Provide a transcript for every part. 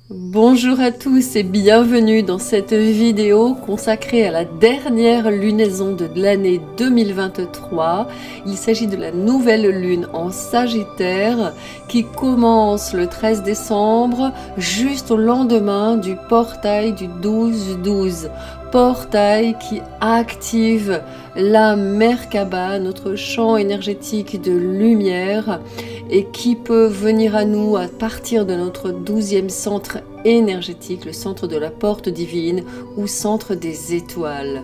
Bonjour à tous et bienvenue dans cette vidéo consacrée à la dernière lunaison de l'année 2023. Il s'agit de la nouvelle lune en Sagittaire qui commence le 13 décembre, juste au lendemain du portail du 12-12. Portail qui active la Merkaba, notre champ énergétique de lumière, et qui peut venir à nous à partir de notre 12e centre énergétique, le centre de la porte divine ou centre des étoiles.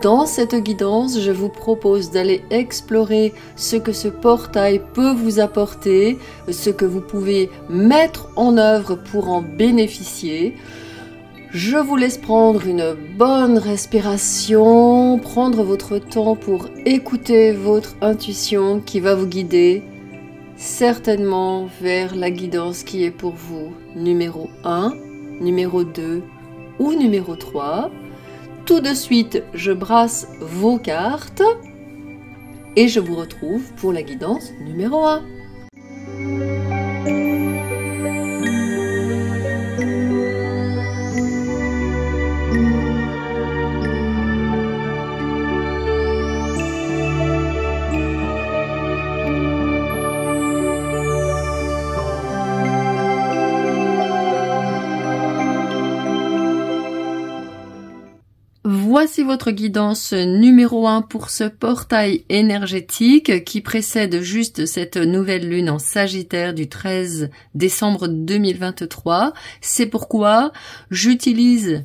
Dans cette guidance, je vous propose d'aller explorer ce que ce portail peut vous apporter, ce que vous pouvez mettre en œuvre pour en bénéficier. Je vous laisse prendre une bonne respiration, prendre votre temps pour écouter votre intuition qui va vous guider certainement vers la guidance qui est pour vous numéro 1, numéro 2 ou numéro 3. Tout de suite, je brasse vos cartes et je vous retrouve pour la guidance numéro 1. Voici votre guidance numéro 1 pour ce portail énergétique qui précède juste cette nouvelle lune en Sagittaire du 13 décembre 2023. C'est pourquoi j'utilise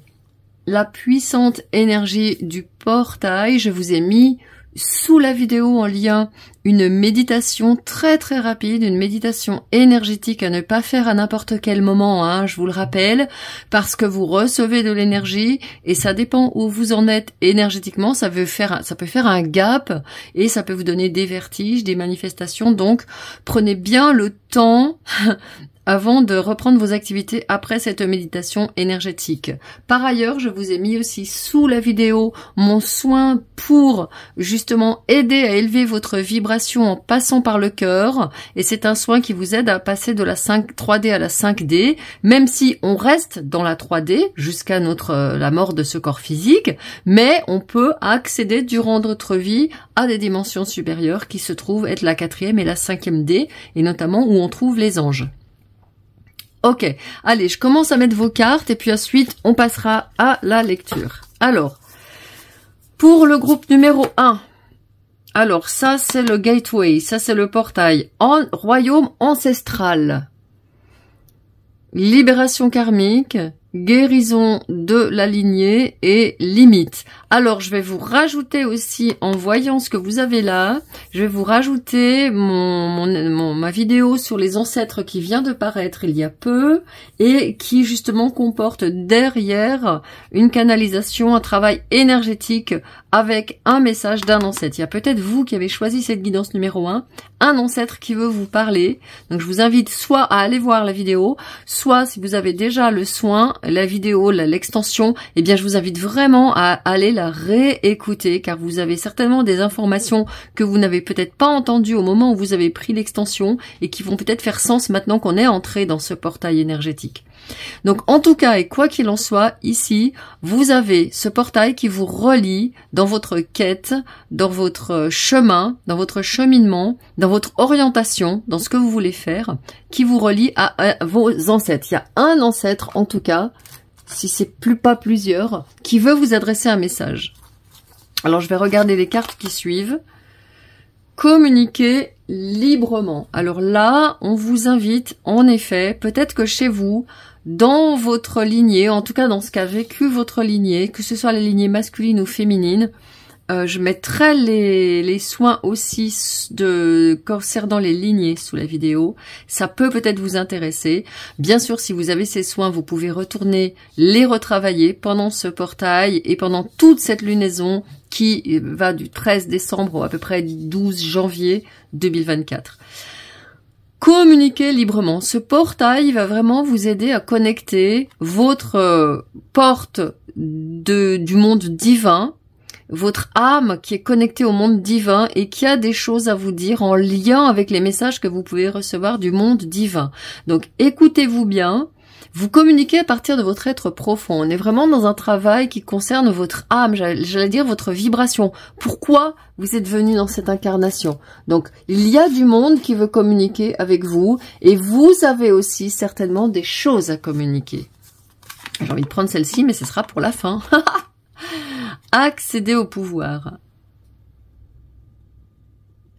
la puissante énergie du portail. Je vous ai mis sous la vidéo en lien une méditation très rapide, une méditation énergétique à ne pas faire à n'importe quel moment, hein, je vous le rappelle, parce que vous recevez de l'énergie et ça dépend où vous en êtes énergétiquement, ça peut faire un gap et ça peut vous donner des vertiges, des manifestations, donc prenez bien le temps avant de reprendre vos activités après cette méditation énergétique. Par ailleurs, je vous ai mis aussi sous la vidéo mon soin pour justement aider à élever votre vibration en passant par le cœur. Et c'est un soin qui vous aide à passer de la 3D à la 5D, même si on reste dans la 3D jusqu'à la mort de ce corps physique, mais on peut accéder durant notre vie à des dimensions supérieures qui se trouvent être la 4e et la 5e D, et notamment où on trouve les anges. Ok, allez, je commence à mettre vos cartes et puis ensuite on passera à la lecture. Alors, pour le groupe numéro 1, alors ça c'est le gateway, ça c'est le portail en royaume ancestral, libération karmique, guérison de la lignée et limite. Alors, je vais vous rajouter aussi, en voyant ce que vous avez là, je vais vous rajouter ma vidéo sur les ancêtres qui vient de paraître il y a peu et qui justement comporte derrière une canalisation, un travail énergétique avec un message d'un ancêtre. Il y a peut-être vous qui avez choisi cette guidance numéro 1, un ancêtre qui veut vous parler. Donc, je vous invite soit à aller voir la vidéo, soit si vous avez déjà le soin, la vidéo, l'extension, eh bien je vous invite vraiment à aller la réécouter car vous avez certainement des informations que vous n'avez peut-être pas entendues au moment où vous avez pris l'extension et qui vont peut-être faire sens maintenant qu'on est entré dans ce portail énergétique. Donc en tout cas et quoi qu'il en soit, ici vous avez ce portail qui vous relie dans votre quête, dans votre chemin, dans votre cheminement, dans votre orientation, dans ce que vous voulez faire, qui vous relie à vos ancêtres. Il y a un ancêtre en tout cas, si c'est pas plusieurs, qui veut vous adresser un message. Alors je vais regarder les cartes qui suivent. Communiquer librement. Alors là, on vous invite, en effet, peut-être que chez vous, dans votre lignée, en tout cas dans ce qu'a vécu votre lignée, que ce soit la lignée masculine ou féminine, je mettrai les soins aussi concernant les lignées sous la vidéo. Ça peut peut-être vous intéresser. Bien sûr, si vous avez ces soins, vous pouvez retourner les retravailler pendant ce portail et pendant toute cette lunaison qui va du 13 décembre à peu près du 12 janvier 2024. Communiquez librement. Ce portail va vraiment vous aider à connecter votre porte du monde divin, votre âme qui est connectée au monde divin et qui a des choses à vous dire en lien avec les messages que vous pouvez recevoir du monde divin. Donc écoutez-vous bien, Vous communiquez à partir de votre être profond. On est vraiment dans un travail qui concerne votre âme, j'allais dire votre vibration. Pourquoi vous êtes venu dans cette incarnation? Donc, il y a du monde qui veut communiquer avec vous et vous avez aussi certainement des choses à communiquer. J'ai envie de prendre celle-ci, mais ce sera pour la fin. Accéder au pouvoir.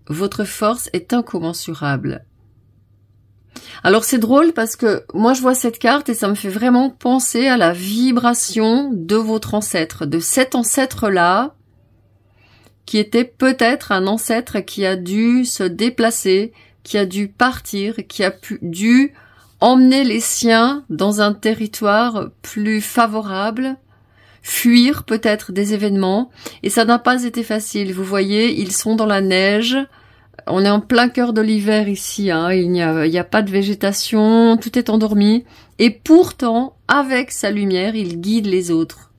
Votre force est incommensurable. Alors c'est drôle parce que moi je vois cette carte et ça me fait vraiment penser à la vibration de votre ancêtre, de cet ancêtre-là, qui était peut-être un ancêtre qui a dû se déplacer, qui a dû partir, qui a dû emmener les siens dans un territoire plus favorable, fuir peut-être des événements, et ça n'a pas été facile. Vous voyez, ils sont dans la neige. On est en plein cœur de l'hiver ici, hein. Il n'y a pas de végétation, tout est endormi. Et pourtant, avec sa lumière, il guide les autres.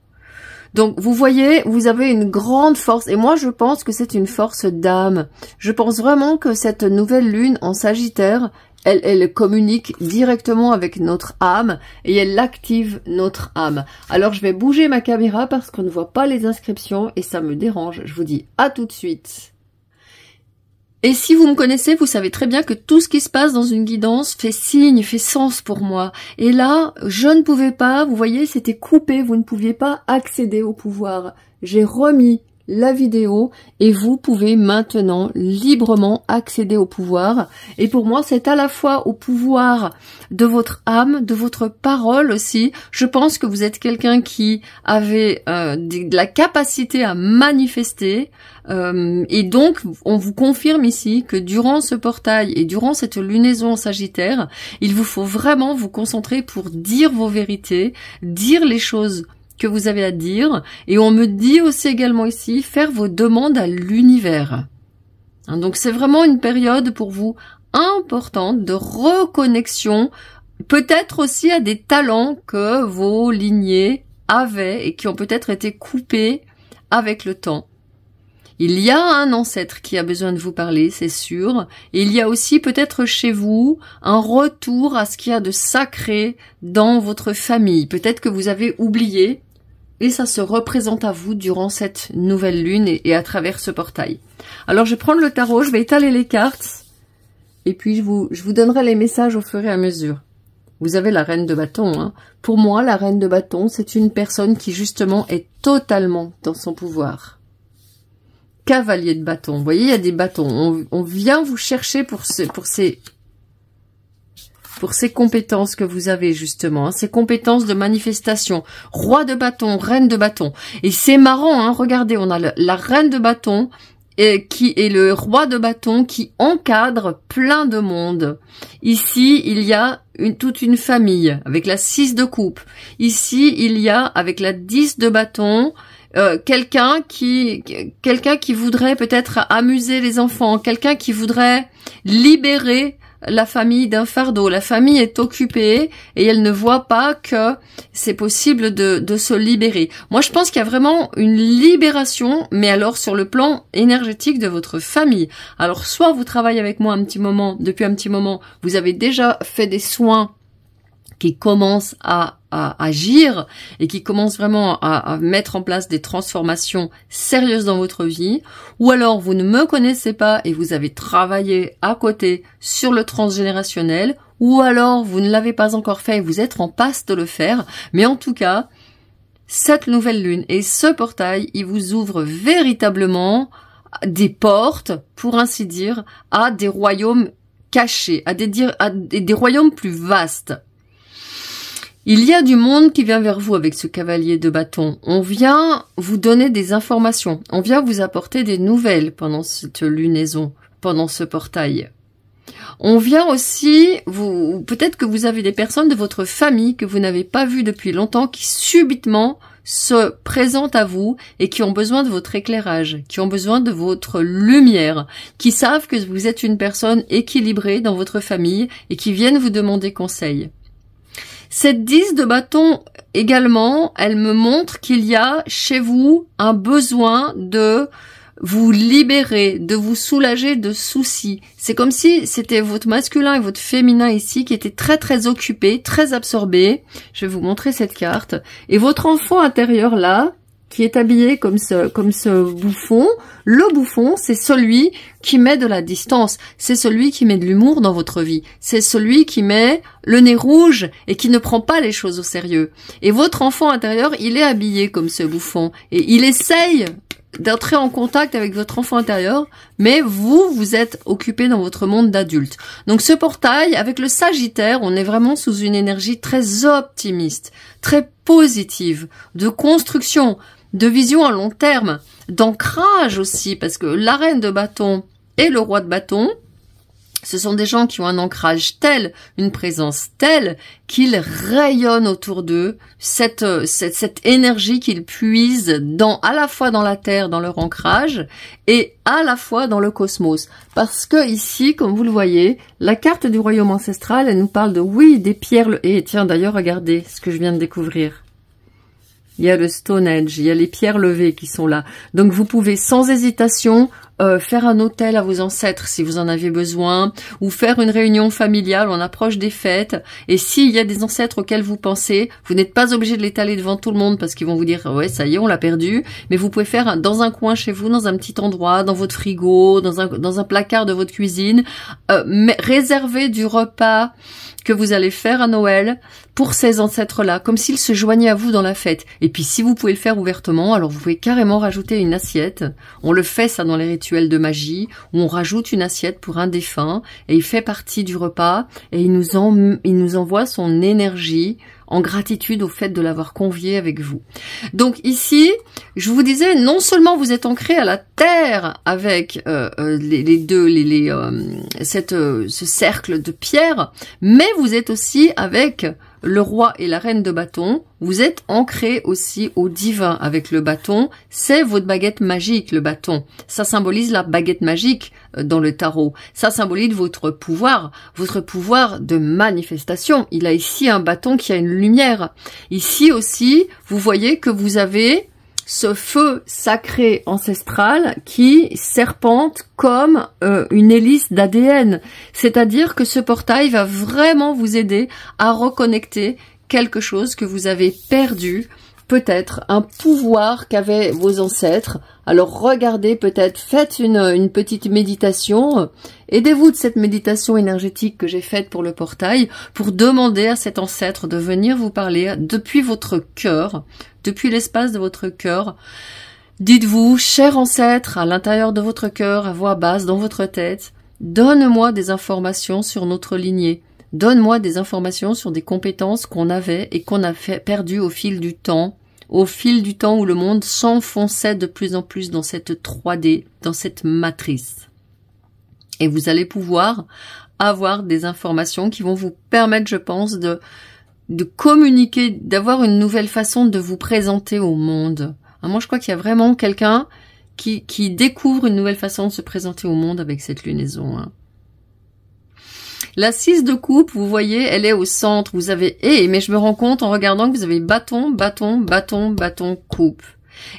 Donc, vous voyez, vous avez une grande force. Et moi, je pense que c'est une force d'âme. Je pense vraiment que cette nouvelle lune en Sagittaire, elle communique directement avec notre âme et elle active notre âme. Alors, je vais bouger ma caméra parce qu'on ne voit pas les inscriptions et ça me dérange. Je vous dis à tout de suite. Et si vous me connaissez, vous savez très bien que tout ce qui se passe dans une guidance fait signe, fait sens pour moi. Et là, je ne pouvais pas, vous voyez, c'était coupé, vous ne pouviez pas accéder au pouvoir. J'ai remis la vidéo et vous pouvez maintenant librement accéder au pouvoir. Et pour moi, c'est à la fois au pouvoir de votre âme, de votre parole aussi. Je pense que vous êtes quelqu'un qui avait de la capacité à manifester. Et donc, on vous confirme ici que durant ce portail et durant cette lunaison en Sagittaire, il vous faut vraiment vous concentrer pour dire vos vérités, dire les choses que vous avez à dire, et on me dit aussi également ici, faire vos demandes à l'univers. Donc c'est vraiment une période pour vous importante de reconnexion, peut-être aussi à des talents que vos lignées avaient et qui ont peut-être été coupés avec le temps. Il y a un ancêtre qui a besoin de vous parler, c'est sûr. Et il y a aussi peut-être chez vous un retour à ce qu'il y a de sacré dans votre famille. Peut-être que vous avez oublié et ça se représente à vous durant cette nouvelle lune et à travers ce portail. Alors je vais prendre le tarot, je vais étaler les cartes et puis je vous donnerai les messages au fur et à mesure. Vous avez la reine de bâton. Hein. Pour moi, la reine de bâton, c'est une personne qui justement est totalement dans son pouvoir. Cavalier de bâton. Vous voyez, il y a des bâtons. On vient vous chercher pour ces compétences que vous avez justement, hein, ces compétences de manifestation. Roi de bâton, reine de bâton. Et c'est marrant, hein, regardez, on a la reine de bâton qui est le roi de bâton qui encadre plein de monde. Ici, il y a toute une famille avec la 6 de coupe. Ici, il y a avec la 10 de bâton quelqu'un qui voudrait peut-être amuser les enfants, quelqu'un qui voudrait libérer la famille d'un fardeau. La famille est occupée et elle ne voit pas que c'est possible de se libérer. Moi, je pense qu'il y a vraiment une libération, mais alors sur le plan énergétique de votre famille. Alors, soit vous travaillez avec moi depuis un petit moment, vous avez déjà fait des soins qui commencent à agir et qui commencent vraiment à mettre en place des transformations sérieuses dans votre vie, ou alors vous ne me connaissez pas et vous avez travaillé à côté sur le transgénérationnel, ou alors vous ne l'avez pas encore fait et vous êtes en passe de le faire, mais en tout cas, cette nouvelle lune et ce portail, il vous ouvre véritablement des portes, pour ainsi dire, à des royaumes cachés, à des royaumes plus vastes. Il y a du monde qui vient vers vous avec ce cavalier de bâton. On vient vous donner des informations. On vient vous apporter des nouvelles pendant cette lunaison, pendant ce portail. On vient aussi, peut-être que vous avez des personnes de votre famille que vous n'avez pas vues depuis longtemps qui subitement se présentent à vous et qui ont besoin de votre éclairage, qui ont besoin de votre lumière, qui savent que vous êtes une personne équilibrée dans votre famille et qui viennent vous demander conseil. Cette 10 de bâton également, elle me montre qu'il y a chez vous un besoin de vous libérer, de vous soulager de soucis. C'est comme si c'était votre masculin et votre féminin ici qui étaient très très occupés, très absorbés. Je vais vous montrer cette carte. Et votre enfant intérieur là, qui est habillé comme ce bouffon, le bouffon, c'est celui qui met de la distance, c'est celui qui met de l'humour dans votre vie, c'est celui qui met le nez rouge et qui ne prend pas les choses au sérieux. Et votre enfant intérieur, il est habillé comme ce bouffon et il essaye d'entrer en contact avec votre enfant intérieur, mais vous êtes occupé dans votre monde d'adulte. Donc ce portail, avec le Sagittaire, on est vraiment sous une énergie très optimiste, très positive, de construction, de vision à long terme, d'ancrage aussi, parce que la reine de bâton et le roi de bâton, ce sont des gens qui ont un ancrage tel, une présence telle, qu'ils rayonnent autour d'eux cette énergie qu'ils puisent à la fois dans la terre, dans leur ancrage, et à la fois dans le cosmos. Parce que ici, comme vous le voyez, la carte du royaume ancestral, elle nous parle de, oui, des pierres, et tiens, d'ailleurs, regardez ce que je viens de découvrir. Il y a le Stone Age, il y a les pierres levées qui sont là. Donc vous pouvez sans hésitation faire un autel à vos ancêtres si vous en avez besoin, ou faire une réunion familiale, on approche des fêtes, et s'il y a des ancêtres auxquels vous pensez, vous n'êtes pas obligé de l'étaler devant tout le monde parce qu'ils vont vous dire « ouais, ça y est, on l'a perdu », mais vous pouvez faire dans un coin chez vous, dans un petit endroit, dans votre frigo, dans un placard de votre cuisine, réserver du repas que vous allez faire à Noël pour ces ancêtres-là, comme s'ils se joignaient à vous dans la fête. Et puis si vous pouvez le faire ouvertement, alors vous pouvez carrément rajouter une assiette. On le fait ça dans les rituels de magie, où on rajoute une assiette pour un défunt, et il fait partie du repas, et il nous envoie son énergie en gratitude au fait de l'avoir convié avec vous. Donc ici, je vous disais, non seulement vous êtes ancré à la terre avec ce cercle de pierre, mais vous êtes aussi avec le roi et la reine de bâton, vous êtes ancré aussi au divin avec le bâton, c'est votre baguette magique, le bâton. Ça symbolise la baguette magique dans le tarot. Ça symbolise votre pouvoir de manifestation. Il a ici un bâton qui a une lumière. Ici aussi, vous voyez que vous avez ce feu sacré ancestral qui serpente comme une hélice d'ADN. C'est-à-dire que ce portail va vraiment vous aider à reconnecter quelque chose que vous avez perdu, peut-être un pouvoir qu'avaient vos ancêtres. Alors regardez, peut-être faites une petite méditation, aidez-vous de cette méditation énergétique que j'ai faite pour le portail, pour demander à cet ancêtre de venir vous parler depuis votre cœur, depuis l'espace de votre cœur. Dites-vous, cher ancêtre, à l'intérieur de votre cœur, à voix basse, dans votre tête, donne-moi des informations sur notre lignée. Donne-moi des informations sur des compétences qu'on avait et qu'on a perdues au fil du temps où le monde s'enfonçait de plus en plus dans cette 3D, dans cette matrice. Et vous allez pouvoir avoir des informations qui vont vous permettre, je pense, de communiquer, d'avoir une nouvelle façon de vous présenter au monde. Moi, je crois qu'il y a vraiment quelqu'un qui découvre une nouvelle façon de se présenter au monde avec cette lunaison. La 6 de coupe, vous voyez, elle est au centre. Vous avez mais je me rends compte en regardant que vous avez bâton, bâton, bâton, bâton, coupe.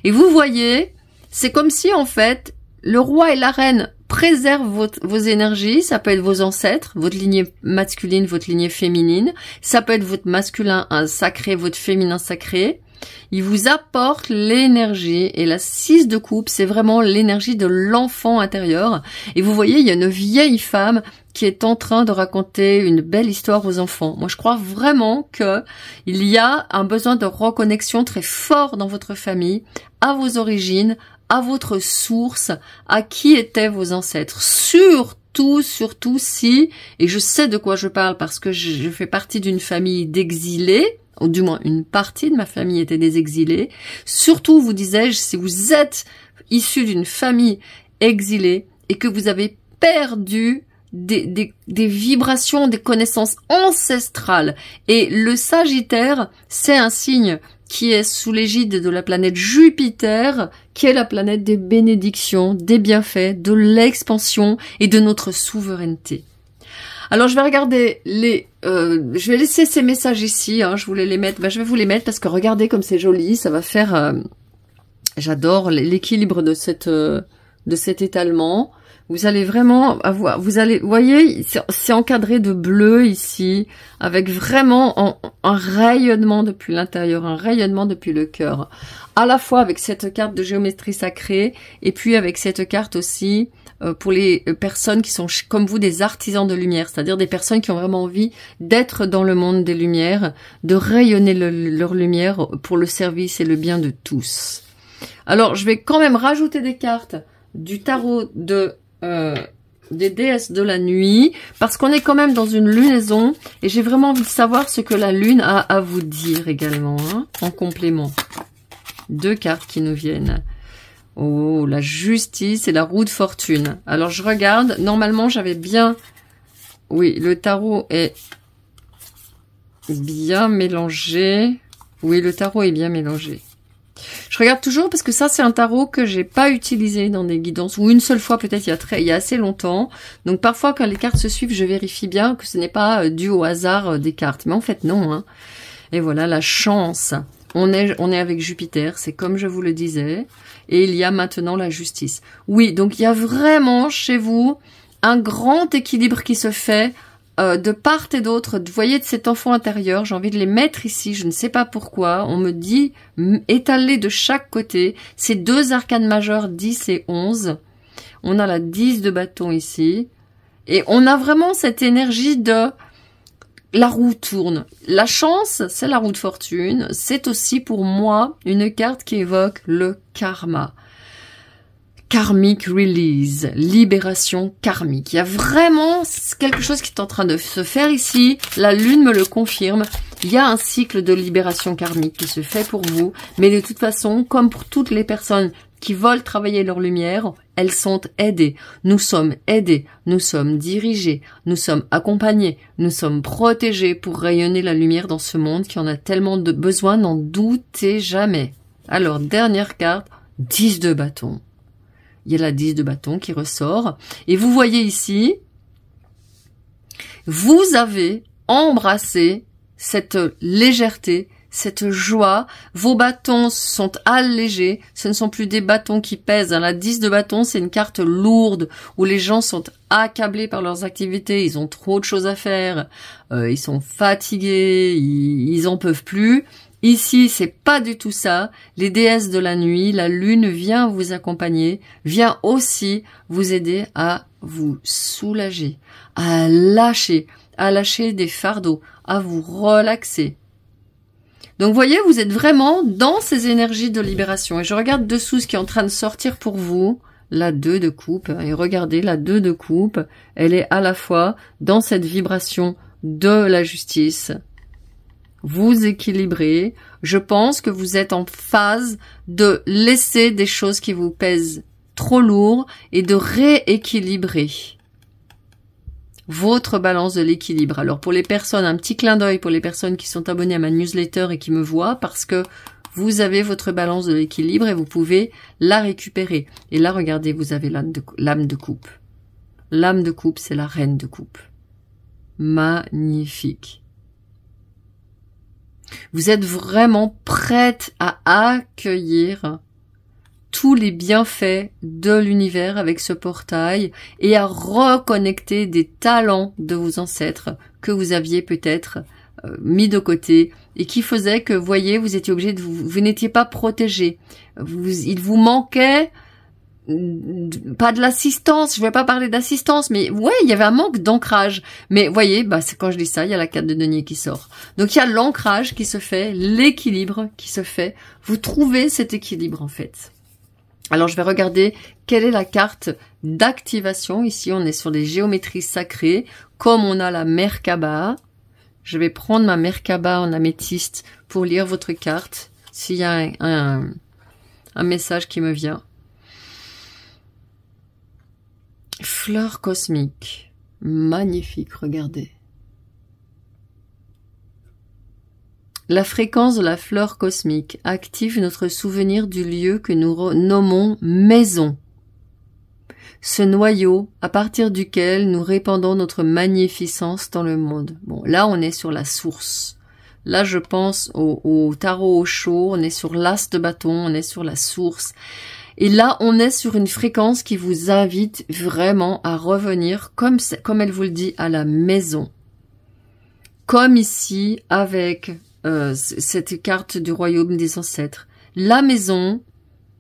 Et vous voyez, c'est comme si en fait, le roi et la reine préservent vos énergies. Ça peut être vos ancêtres, votre lignée masculine, votre lignée féminine. Ça peut être votre masculin sacré, votre féminin sacré. Il vous apporte l'énergie, et la 6 de coupe, c'est vraiment l'énergie de l'enfant intérieur. Et vous voyez, il y a une vieille femme qui est en train de raconter une belle histoire aux enfants. Moi, je crois vraiment que il y a un besoin de reconnexion très fort dans votre famille, à vos origines, à votre source, à qui étaient vos ancêtres. Surtout si, et je sais de quoi je parle parce que je fais partie d'une famille d'exilés, ou du moins une partie de ma famille était des exilés. Surtout, vous disais-je, si vous êtes issu d'une famille exilée et que vous avez perdu des vibrations, des connaissances ancestrales. Et le Sagittaire, c'est un signe qui est sous l'égide de la planète Jupiter, qui est la planète des bénédictions, des bienfaits, de l'expansion et de notre souveraineté. Alors je vais regarder je vais laisser ces messages ici, je voulais les mettre, je vais vous les mettre parce que regardez comme c'est joli, ça va faire, j'adore l'équilibre de de cet étalement. Vous allez vraiment avoir, vous voyez, c'est encadré de bleu ici, avec vraiment un rayonnement depuis l'intérieur, un rayonnement depuis le cœur. À la fois avec cette carte de géométrie sacrée, et puis avec cette carte aussi pour les personnes qui sont comme vous des artisans de lumière, c'est-à-dire des personnes qui ont vraiment envie d'être dans le monde des lumières, de rayonner leur lumière pour le service et le bien de tous. Alors, je vais quand même rajouter des cartes du tarot des déesses de la nuit, parce qu'on est quand même dans une lunaison, et j'ai vraiment envie de savoir ce que la lune a à vous dire également, hein, en complément. 2 cartes qui nous viennent. Oh, la justice et la roue de fortune. Alors, je regarde, normalement, j'avais bien... Oui, le tarot est bien mélangé. Oui, le tarot est bien mélangé. Je regarde toujours parce que ça, c'est un tarot que j'ai pas utilisé dans des guidances, ou une seule fois peut-être il y a assez longtemps. Donc parfois, quand les cartes se suivent, je vérifie bien que ce n'est pas dû au hasard des cartes. Mais en fait, non. Hein. Et voilà, la chance. On est avec Jupiter, c'est comme je vous le disais. Et il y a maintenant la justice. Oui, donc il y a vraiment chez vous un grand équilibre qui se fait de part et d'autre, vous voyez, de cet enfant intérieur, j'ai envie de les mettre ici, je ne sais pas pourquoi, on me dit étalés de chaque côté, ces 2 arcanes majeures 10 et 11, on a la 10 de bâton ici, et on a vraiment cette énergie de la roue tourne. La chance, c'est la roue de fortune, c'est aussi pour moi une carte qui évoque le karma. Karmic release, libération karmique. Il y a vraiment quelque chose qui est en train de se faire ici. La lune me le confirme. Il y a un cycle de libération karmique qui se fait pour vous. Mais de toute façon, comme pour toutes les personnes qui veulent travailler leur lumière, elles sont aidées. Nous sommes aidés, nous sommes dirigés, nous sommes accompagnés, nous sommes protégés pour rayonner la lumière dans ce monde qui en a tellement de besoin, n'en doutez jamais. Alors, dernière carte, 10 de bâton. Il y a la 10 de bâton qui ressort. Et vous voyez ici, vous avez embrassé cette légèreté, cette joie. Vos bâtons sont allégés. Ce ne sont plus des bâtons qui pèsent. La 10 de bâton, c'est une carte lourde où les gens sont accablés par leurs activités. Ils ont trop de choses à faire. Ils sont fatigués. Ils en peuvent plus. Ici, c'est pas du tout ça. Les déesses de la nuit, la lune vient vous accompagner, vient aussi vous aider à vous soulager, à lâcher des fardeaux, à vous relaxer. Donc, vous voyez, vous êtes vraiment dans ces énergies de libération. Et je regarde dessous ce qui est en train de sortir pour vous, la 2 de coupe. Et regardez, la 2 de coupe, elle est à la fois dans cette vibration de la justice, vous équilibrez. Je pense que vous êtes en phase de laisser des choses qui vous pèsent trop lourd et de rééquilibrer votre balance de l'équilibre. Alors pour les personnes, un petit clin d'œil pour les personnes qui sont abonnées à ma newsletter et qui me voient, parce que vous avez votre balance de l'équilibre et vous pouvez la récupérer. Et là, regardez, vous avez l'âme de coupe. L'âme de coupe, c'est la reine de coupe. Magnifique. Vous êtes vraiment prête à accueillir tous les bienfaits de l'univers avec ce portail et à reconnecter des talents de vos ancêtres que vous aviez peut-être mis de côté et qui faisaient que, voyez, vous étiez obligé de vous n'étiez pas protégé. Il vous manquait pas de l'assistance, je vais pas parler d'assistance, mais ouais, il y avait un manque d'ancrage. Mais voyez, bah c'est quand je dis ça, il y a la carte de denier qui sort. Donc il y a l'ancrage qui se fait, l'équilibre qui se fait. Vous trouvez cet équilibre en fait. Alors je vais regarder quelle est la carte d'activation. Ici, on est sur les géométries sacrées, comme on a la Merkaba. Je vais prendre ma Merkaba en améthyste pour lire votre carte, s'il y a un message qui me vient. Fleur cosmique. Magnifique, regardez. La fréquence de la fleur cosmique active notre souvenir du lieu que nous nommons maison. Ce noyau à partir duquel nous répandons notre magnificence dans le monde. Bon, là on est sur la source. Là je pense au tarot au chaud, on est sur l'as de bâton, on est sur la source. Et là, on est sur une fréquence qui vous invite vraiment à revenir, comme elle vous le dit, à la maison. Comme ici, avec cette carte du royaume des ancêtres. La maison,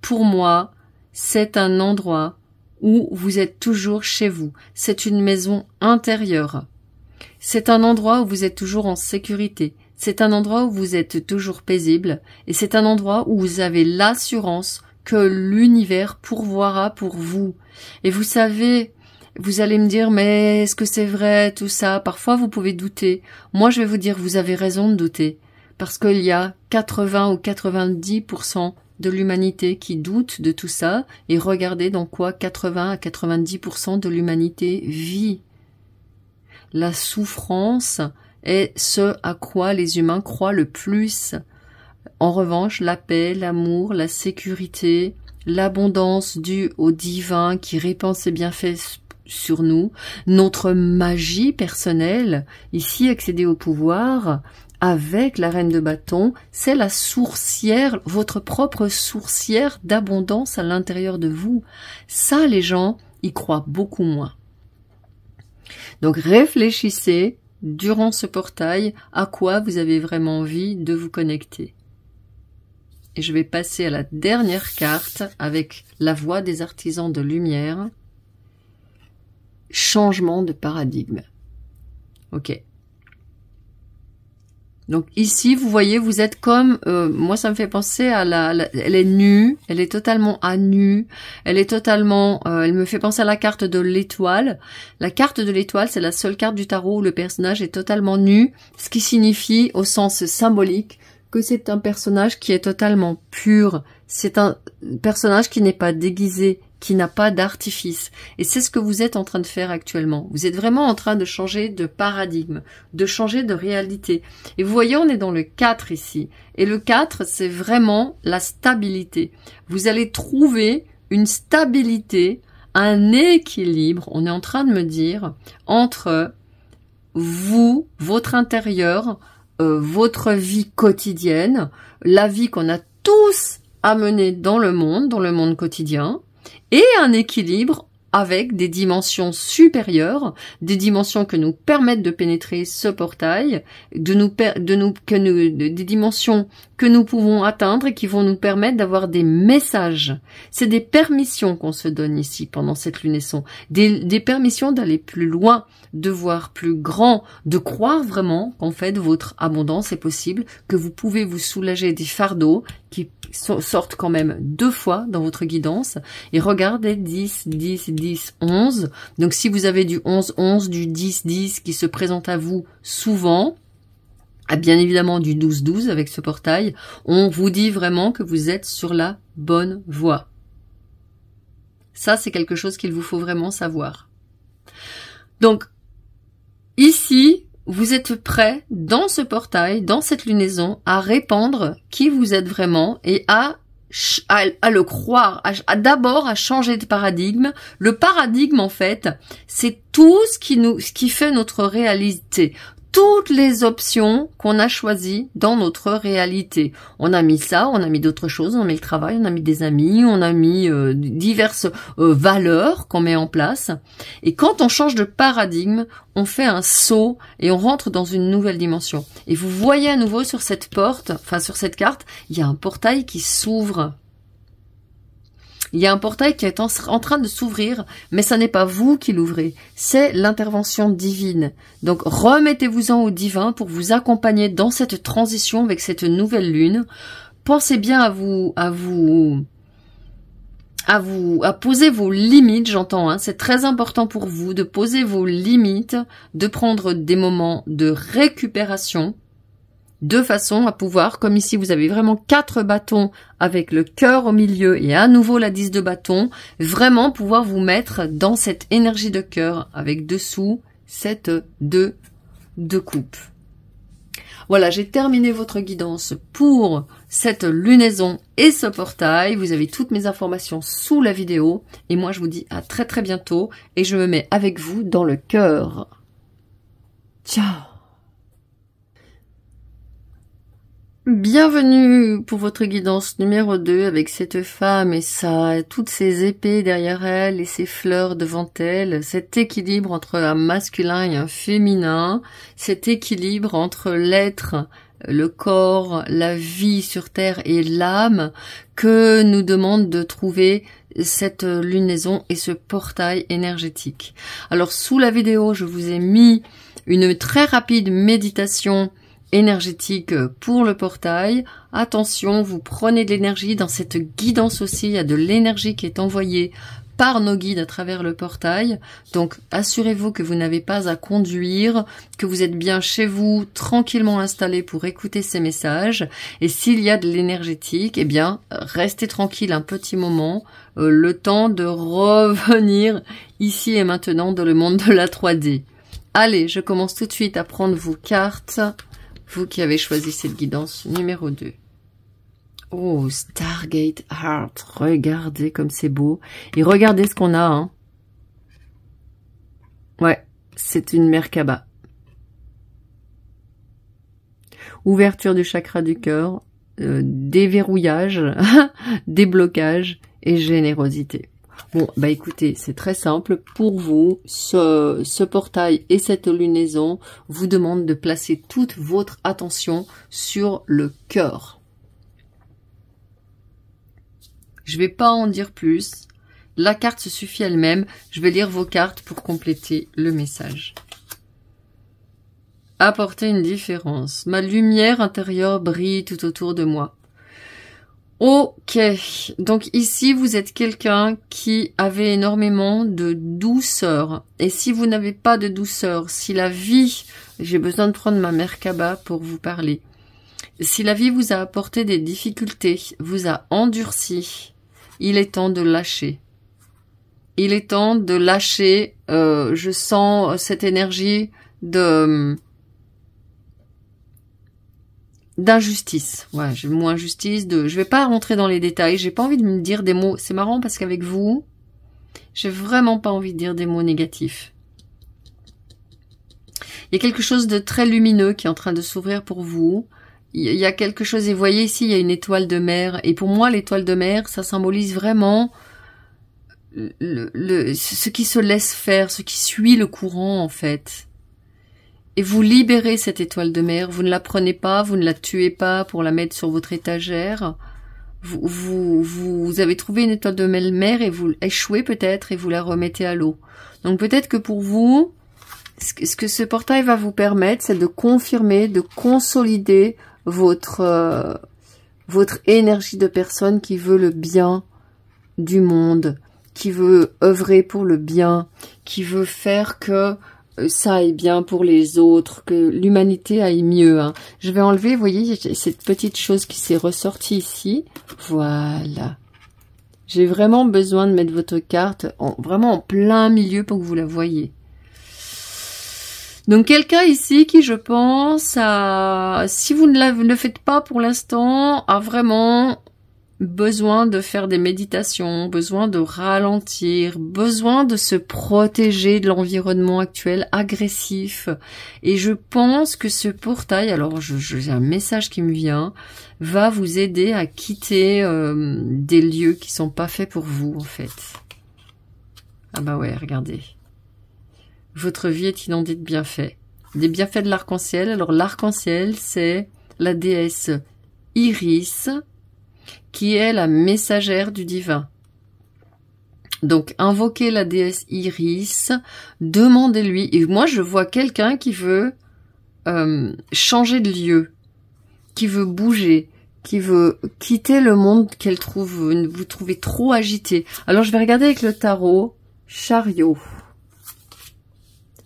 pour moi, c'est un endroit où vous êtes toujours chez vous. C'est une maison intérieure. C'est un endroit où vous êtes toujours en sécurité. C'est un endroit où vous êtes toujours paisible. Et c'est un endroit où vous avez l'assurance que l'univers pourvoira pour vous. Et vous savez, vous allez me dire, mais est-ce que c'est vrai, tout ça? Parfois, vous pouvez douter. Moi, je vais vous dire, vous avez raison de douter. Parce qu'il y a 80 ou 90% de l'humanité qui doute de tout ça. Et regardez dans quoi 80 à 90% de l'humanité vit. La souffrance est ce à quoi les humains croient le plus. En revanche, la paix, l'amour, la sécurité, l'abondance due au divin qui répand ses bienfaits sur nous, notre magie personnelle, ici accéder au pouvoir, avec la reine de bâton, c'est la sourcière, votre propre sourcière d'abondance à l'intérieur de vous. Ça, les gens y croient beaucoup moins. Donc réfléchissez durant ce portail à quoi vous avez vraiment envie de vous connecter. Et je vais passer à la dernière carte avec la voix des artisans de lumière. Changement de paradigme. Ok. Donc ici, vous voyez, vous êtes comme, moi ça me fait penser à elle est nue, elle est totalement à nu, elle est totalement, elle me fait penser à la carte de l'étoile. La carte de l'étoile, c'est la seule carte du tarot où le personnage est totalement nu, ce qui signifie au sens symbolique que c'est un personnage qui est totalement pur, c'est un personnage qui n'est pas déguisé, qui n'a pas d'artifice. Et c'est ce que vous êtes en train de faire actuellement. Vous êtes vraiment en train de changer de paradigme, de changer de réalité. Et vous voyez, on est dans le 4 ici. Et le 4, c'est vraiment la stabilité. Vous allez trouver une stabilité, un équilibre, on est en train de me dire, entre vous, votre intérieur, votre vie quotidienne, la vie qu'on a tous à mener dans le monde quotidien, et un équilibre avec des dimensions supérieures, des dimensions que nous permettent de pénétrer ce portail, des dimensions que nous pouvons atteindre et qui vont nous permettre d'avoir des messages. C'est des permissions qu'on se donne ici pendant cette lunaison, des permissions d'aller plus loin, de voir plus grand, de croire vraiment qu'en fait votre abondance est possible, que vous pouvez vous soulager des fardeaux qui sortent quand même 2 fois dans votre guidance. Et regardez 10, 10, 10, 11. Donc si vous avez du 11, 11, du 10, 10 qui se présente à vous souvent, bien évidemment du 12, 12 avec ce portail, on vous dit vraiment que vous êtes sur la bonne voie. Ça, c'est quelque chose qu'il vous faut vraiment savoir. Donc, ici, vous êtes prêt dans ce portail, dans cette lunaison, à répandre qui vous êtes vraiment et à le croire, d'abord à changer de paradigme. Le paradigme, en fait, c'est tout ce qui fait notre réalité. Toutes les options qu'on a choisies dans notre réalité. On a mis ça, on a mis d'autres choses, on a mis le travail, on a mis des amis, on a mis diverses valeurs qu'on met en place. Et quand on change de paradigme, on fait un saut et on rentre dans une nouvelle dimension. Et vous voyez à nouveau sur cette porte, enfin sur cette carte, il y a un portail qui s'ouvre. Il y a un portail qui est en train de s'ouvrir, mais ça n'est pas vous qui l'ouvrez, c'est l'intervention divine. Donc remettez-vous-en au divin pour vous accompagner dans cette transition avec cette nouvelle lune. Pensez bien à poser vos limites, j'entends, hein. C'est très important pour vous de poser vos limites, de prendre des moments de récupération, de façon à pouvoir, comme ici vous avez vraiment 4 bâtons avec le cœur au milieu et à nouveau la 10 de bâton, vraiment pouvoir vous mettre dans cette énergie de cœur avec dessous cette 2 de coupe. Voilà, j'ai terminé votre guidance pour cette lunaison et ce portail. Vous avez toutes mes informations sous la vidéo et moi je vous dis à très très bientôt et je me mets avec vous dans le cœur. Ciao. Bienvenue pour votre guidance numéro 2 avec cette femme et toutes ses épées derrière elle et ses fleurs devant elle, cet équilibre entre un masculin et un féminin, cet équilibre entre l'être, le corps, la vie sur terre et l'âme que nous demande de trouver cette lunaison et ce portail énergétique. Alors sous la vidéo, je vous ai mis une très rapide méditation énergétique pour le portail. Attention, vous prenez de l'énergie dans cette guidance aussi, il y a de l'énergie qui est envoyée par nos guides à travers le portail. Donc assurez-vous que vous n'avez pas à conduire, que vous êtes bien chez vous, tranquillement installé pour écouter ces messages. Et s'il y a de l'énergétique, eh bien restez tranquille un petit moment, le temps de revenir ici et maintenant dans le monde de la 3D. Allez, je commence tout de suite à prendre vos cartes. Vous qui avez choisi cette guidance numéro 2. Oh, Stargate Heart. Regardez comme c'est beau. Et regardez ce qu'on a. Hein. Ouais, c'est une Merkaba. Ouverture du chakra du cœur, déverrouillage, déblocage et générosité. Bon, bah écoutez, c'est très simple. Pour vous, ce portail et cette lunaison vous demandent de placer toute votre attention sur le cœur. Je vais pas en dire plus. La carte se suffit elle-même. Je vais lire vos cartes pour compléter le message. Apporter une différence. Ma lumière intérieure brille tout autour de moi. Ok, donc ici vous êtes quelqu'un qui avait énormément de douceur. Et si vous n'avez pas de douceur, si la vie, j'ai besoin de prendre ma Merkaba pour vous parler. Si la vie vous a apporté des difficultés, vous a endurci, il est temps de lâcher. Il est temps de lâcher, je sens cette énergie d'injustice. Ouais, j'ai le mot injustice, je vais pas rentrer dans les détails, j'ai pas envie de me dire des mots, c'est marrant parce qu'avec vous, j'ai vraiment pas envie de dire des mots négatifs. Il y a quelque chose de très lumineux qui est en train de s'ouvrir pour vous. Il y a quelque chose, et vous voyez ici, il y a une étoile de mer, et pour moi, l'étoile de mer, ça symbolise vraiment ce qui se laisse faire, ce qui suit le courant, en fait. Et vous libérez cette étoile de mer, vous ne la prenez pas, vous ne la tuez pas pour la mettre sur votre étagère. Vous avez trouvé une étoile de mer et vous échouez peut-être et vous la remettez à l'eau. Donc peut-être que pour vous, ce que ce portail va vous permettre, c'est de confirmer, de consolider votre énergie de personne qui veut le bien du monde, qui veut œuvrer pour le bien, qui veut faire que ça aille bien pour les autres, que l'humanité aille mieux. Hein. Je vais enlever, vous voyez, cette petite chose qui s'est ressortie ici. Voilà. J'ai vraiment besoin de mettre votre carte vraiment en plein milieu pour que vous la voyez. Donc quelqu'un ici qui, je pense, si vous ne le faites pas pour l'instant, a vraiment besoin de faire des méditations, besoin de ralentir, besoin de se protéger de l'environnement actuel agressif. Et je pense que ce portail, alors j'ai un message qui me vient, va vous aider à quitter des lieux qui sont pas faits pour vous, en fait. Ah bah ouais, regardez. Votre vie est inondée de bienfaits. Des bienfaits de l'arc-en-ciel. Alors l'arc-en-ciel, c'est la déesse Iris, qui est la messagère du divin. Donc, invoquez la déesse Iris, demandez-lui, et moi je vois quelqu'un qui veut changer de lieu, qui veut bouger, qui veut quitter le monde qu'elle trouve, vous trouvez trop agité. Alors je vais regarder avec le tarot, chariot,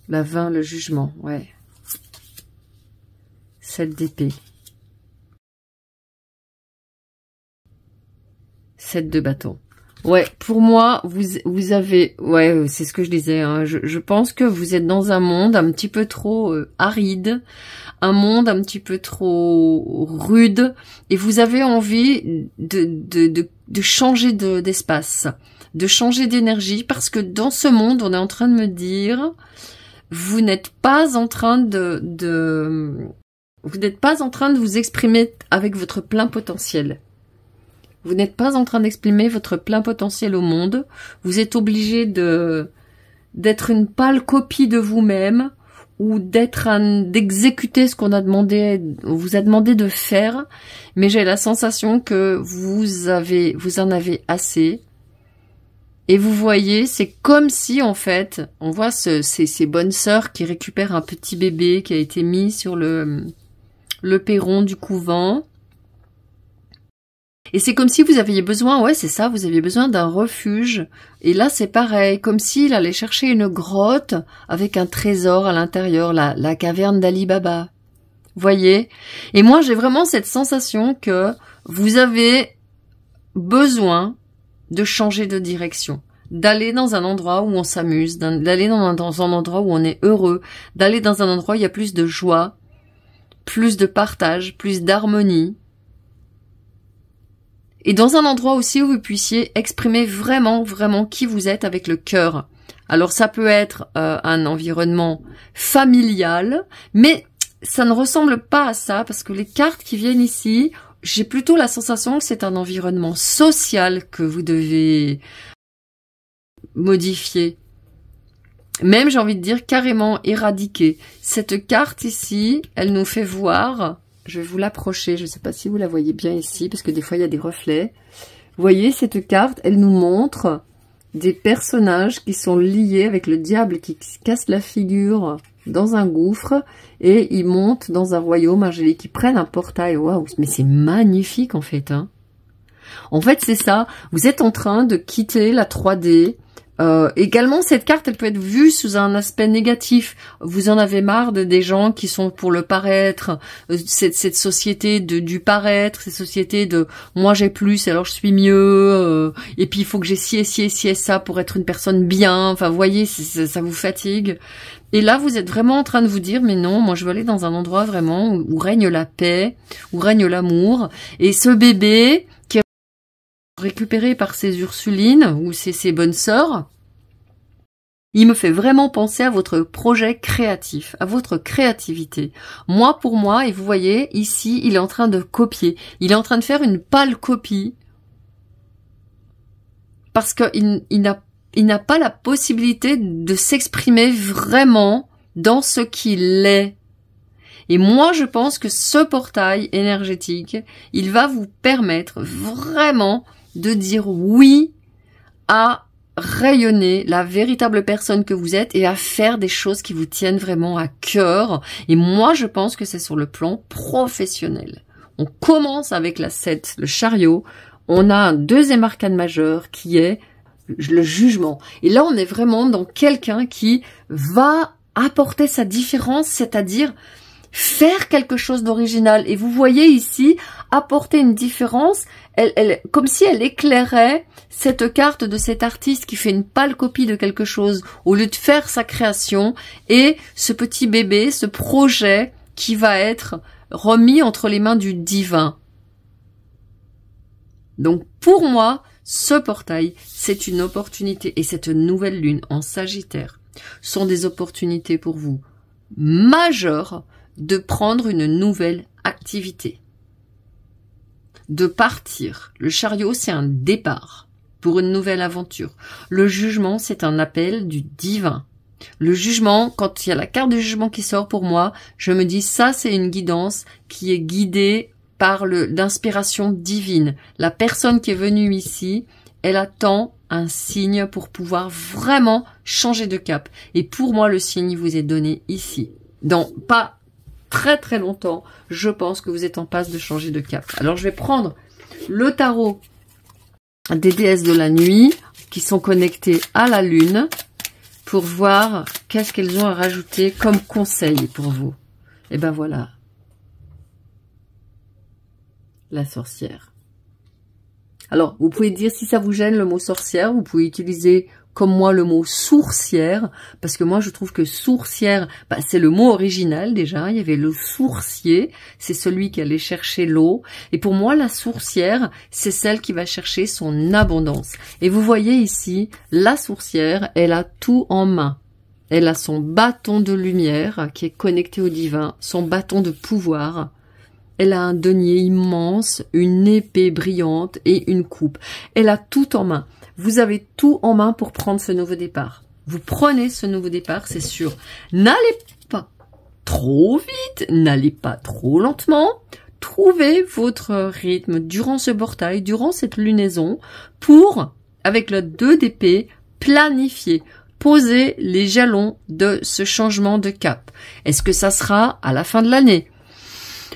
la 20, le jugement, ouais, 7 d'épée. 7 de bâton. Ouais, pour moi, vous avez... Ouais, c'est ce que je disais. Hein, je pense que vous êtes dans un monde un petit peu trop aride, un monde un petit peu trop rude, et vous avez envie de changer d'espace, de changer d'énergie, parce que dans ce monde, on est en train de me dire, vous n'êtes pas en train Vous n'êtes pas en train de vous exprimer avec votre plein potentiel. Vous n'êtes pas en train d'exprimer votre plein potentiel au monde. Vous êtes obligé d'être une pâle copie de vous-même ou d'exécuter ce qu'on vous a demandé de faire. Mais j'ai la sensation que vous en avez assez. Et vous voyez, c'est comme si, en fait, on voit ces bonnes sœurs qui récupèrent un petit bébé qui a été mis sur le perron du couvent. Et c'est comme si vous aviez besoin, ouais, c'est ça, vous aviez besoin d'un refuge. Et là, c'est pareil, comme s'il allait chercher une grotte avec un trésor à l'intérieur, la caverne d'Ali Baba. Voyez? Et moi, j'ai vraiment cette sensation que vous avez besoin de changer de direction, d'aller dans un endroit où on s'amuse, d'aller dans un endroit où on est heureux, d'aller dans un endroit où il y a plus de joie, plus de partage, plus d'harmonie. Et dans un endroit aussi où vous puissiez exprimer vraiment, vraiment qui vous êtes avec le cœur. Alors ça peut être un environnement familial, mais ça ne ressemble pas à ça, parce que les cartes qui viennent ici, j'ai plutôt la sensation que c'est un environnement social que vous devez modifier. Même, j'ai envie de dire, carrément éradiquer. Cette carte ici, elle nous fait voir, je vais vous l'approcher, je ne sais pas si vous la voyez bien ici, parce que des fois il y a des reflets. Vous voyez, cette carte, elle nous montre des personnages qui sont liés avec le diable qui se casse la figure dans un gouffre et ils montent dans un royaume angélique, ils prennent un portail. Waouh, mais c'est magnifique en fait, hein. En fait, c'est ça, vous êtes en train de quitter la 3D. Également, cette carte, elle peut être vue sous un aspect négatif. Vous en avez marre des gens qui sont pour le paraître, cette société du paraître, cette société de moi j'ai plus, alors je suis mieux, et puis il faut que j'ai ci et ça pour être une personne bien. Enfin, vous voyez, ça vous fatigue. Et là, vous êtes vraiment en train de vous dire, mais non, moi je veux aller dans un endroit vraiment où règne la paix, où règne l'amour. Et ce bébé qui est récupéré par ces Ursulines ou ces bonnes sœurs, il me fait vraiment penser à votre projet créatif, à votre créativité. Moi, pour moi, et vous voyez, ici, il est en train de copier. Il est en train de faire une pâle copie parce qu'il n'a pas la possibilité de s'exprimer vraiment dans ce qu'il est. Et moi, je pense que ce portail énergétique, il va vous permettre vraiment de dire oui à rayonner la véritable personne que vous êtes et à faire des choses qui vous tiennent vraiment à cœur. Et moi, je pense que c'est sur le plan professionnel. On commence avec la 7, le chariot. On a un deuxième arcane majeur qui est le jugement. Et là, on est vraiment dans quelqu'un qui va apporter sa différence, c'est-à-dire faire quelque chose d'original. Et vous voyez ici, apporter une différence, elle, comme si elle éclairait cette carte de cet artiste qui fait une pâle copie de quelque chose au lieu de faire sa création, et ce petit bébé, ce projet qui va être remis entre les mains du divin. Donc pour moi, ce portail, c'est une opportunité, et cette nouvelle lune en Sagittaire sont des opportunités pour vous majeures de prendre une nouvelle activité, de partir. Le chariot, c'est un départ pour une nouvelle aventure. Le jugement, c'est un appel du divin. Le jugement, quand il y a la carte du jugement qui sort pour moi, je me dis ça, c'est une guidance qui est guidée par l'inspiration divine. La personne qui est venue ici, elle attend un signe pour pouvoir vraiment changer de cap. Et pour moi, le signe vous est donné ici. Dans pas très très longtemps, je pense que vous êtes en passe de changer de cap. Alors je vais prendre le tarot des déesses de la nuit qui sont connectées à la lune pour voir qu'est-ce qu'elles ont à rajouter comme conseil pour vous. Et ben voilà, la sorcière. Alors, vous pouvez dire, si ça vous gêne le mot sorcière, vous pouvez utiliser comme moi le mot sourcière, parce que moi je trouve que sourcière, c'est le mot original déjà, il y avait le sourcier, c'est celui qui allait chercher l'eau, et pour moi la sourcière, c'est celle qui va chercher son abondance. Et vous voyez ici, la sourcière, elle a tout en main. Elle a son bâton de lumière qui est connecté au divin, son bâton de pouvoir. Elle a un denier immense, une épée brillante et une coupe. Elle a tout en main. Vous avez tout en main pour prendre ce nouveau départ. Vous prenez ce nouveau départ, c'est sûr. N'allez pas trop vite, n'allez pas trop lentement. Trouvez votre rythme durant ce portail, durant cette lunaison, pour, avec le 2 d'épée, planifier, poser les jalons de ce changement de cap. Est-ce que ça sera à la fin de l'année?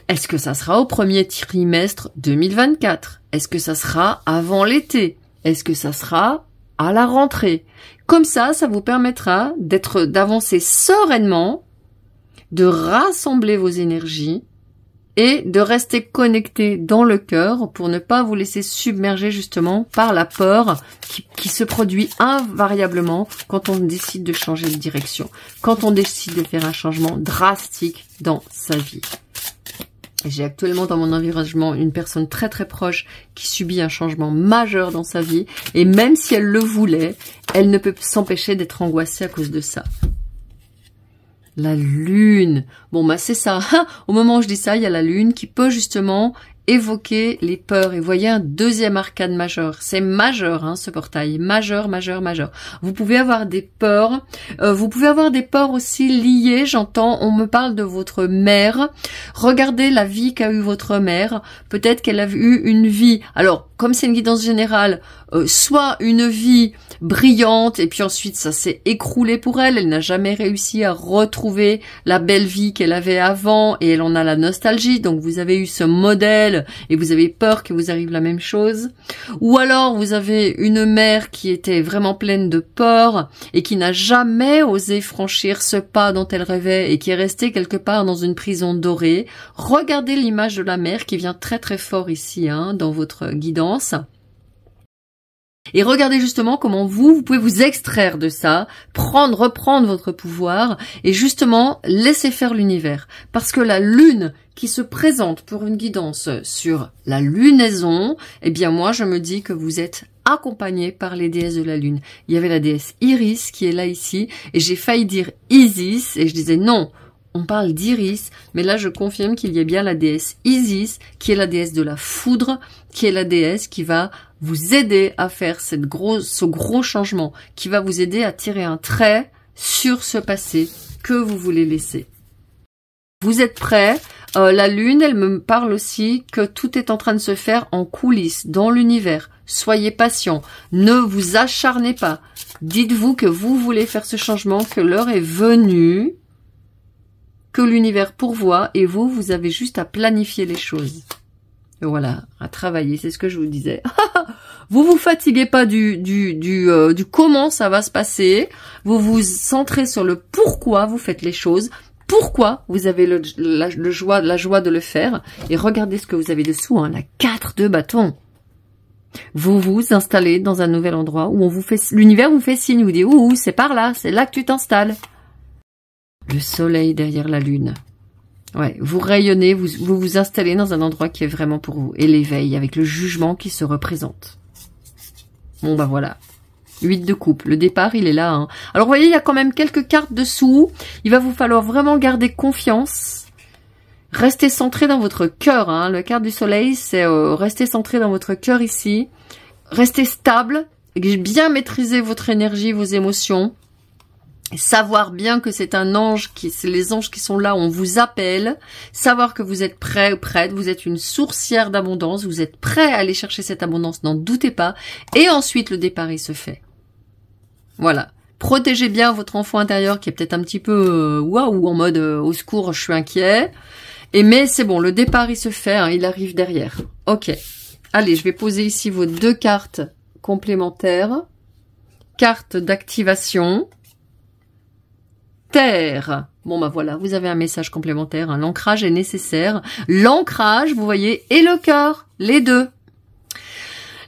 Est-ce que ça sera au premier trimestre 2024? Est-ce que ça sera avant l'été? Est-ce que ça sera à la rentrée? Comme ça vous permettra d'avancer sereinement, de rassembler vos énergies et de rester connecté dans le cœur pour ne pas vous laisser submerger justement par la peur qui se produit invariablement quand on décide de changer de direction, quand on décide de faire un changement drastique dans sa vie. J'ai actuellement dans mon environnement une personne très très proche qui subit un changement majeur dans sa vie et même si elle le voulait, elle ne peut s'empêcher d'être angoissée à cause de ça. La lune. Bon, bah c'est ça. Au moment où je dis ça, il y a la lune qui peut justement évoquer les peurs. Et vous voyez un deuxième arcane majeur. C'est majeur, hein, ce portail. Majeur, majeur, majeur. Vous pouvez avoir des peurs. Vous pouvez avoir des peurs aussi liées, j'entends, on me parle de votre mère. Regardez la vie qu'a eu votre mère. Peut-être qu'elle a eu une vie. Alors, comme c'est une guidance générale, soit une vie brillante et puis ensuite ça s'est écroulé pour elle. Elle n'a jamais réussi à retrouver la belle vie qu'elle avait avant et elle en a la nostalgie. Donc vous avez eu ce modèle et vous avez peur que vous arrive la même chose. Ou alors vous avez une mère qui était vraiment pleine de peur et qui n'a jamais osé franchir ce pas dont elle rêvait et qui est restée quelque part dans une prison dorée. Regardez l'image de la mère qui vient très très fort ici, hein, dans votre guidance. Et regardez justement comment vous pouvez vous extraire de ça, reprendre votre pouvoir et justement laisser faire l'univers. Parce que la lune qui se présente pour une guidance sur la lunaison, eh bien moi je me dis que vous êtes accompagné par les déesses de la lune. Il y avait la déesse Iris qui est là ici et j'ai failli dire Isis et je disais non. On parle d'Iris, mais là je confirme qu'il y a bien la déesse Isis, qui est la déesse de la foudre, qui est la déesse qui va vous aider à faire ce gros changement, qui va vous aider à tirer un trait sur ce passé que vous voulez laisser. Vous êtes prêts? La lune, elle me parle aussi que tout est en train de se faire en coulisses, dans l'univers. Soyez patient, ne vous acharnez pas. Dites-vous que vous voulez faire ce changement, que l'heure est venue, que l'univers pourvoit et vous avez juste à planifier les choses. Et voilà, à travailler, c'est ce que je vous disais. Vous fatiguez pas du comment ça va se passer. Vous vous centrez sur le pourquoi vous faites les choses. Pourquoi vous avez la joie de le faire. Et regardez ce que vous avez dessous, hein, la 4 de bâton. Vous vous installez dans un nouvel endroit où l'univers vous fait signe, vous dit ouh, c'est par là, c'est là que tu t'installes. Le soleil derrière la lune. Ouais, vous rayonnez, vous vous installez dans un endroit qui est vraiment pour vous. Et l'éveil avec le jugement qui se représente. Bon bah voilà. 8 de coupe. Le départ, il est là. Hein. Alors vous voyez, il y a quand même quelques cartes dessous. Il va vous falloir vraiment garder confiance. Restez centré dans votre cœur. Hein. Le carte du soleil, c'est rester centré dans votre cœur ici. Restez stable. Bien maîtriser votre énergie, vos émotions. Savoir bien que c'est un ange, c'est les anges qui sont là, on vous appelle. Savoir que vous êtes prêt ou prête, vous êtes une sourcière d'abondance, vous êtes prêt à aller chercher cette abondance, n'en doutez pas. Et ensuite, le départ, il se fait. Voilà. Protégez bien votre enfant intérieur qui est peut-être un petit peu waouh, en mode au secours, je suis inquiet. Mais c'est bon, le départ, il se fait, hein, il arrive derrière. Ok. Allez, je vais poser ici vos 2 cartes complémentaires. Carte d'activation. Terre. Bon bah voilà, vous avez un message complémentaire, hein. L'ancrage est nécessaire. L'ancrage, vous voyez, et le cœur, les deux.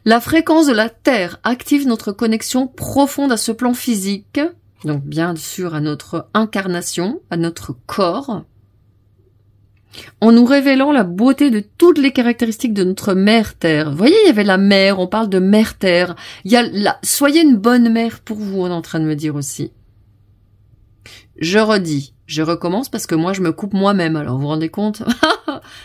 La fréquence de la Terre active notre connexion profonde à ce plan physique, donc bien sûr à notre incarnation, à notre corps, en nous révélant la beauté de toutes les caractéristiques de notre mère Terre. Vous voyez, il y avait la mère, on parle de mère Terre. Il y a soyez une bonne mère pour vous, on est en train de me dire aussi. Je redis, je recommence parce que moi je me coupe moi-même, alors vous vous rendez compte?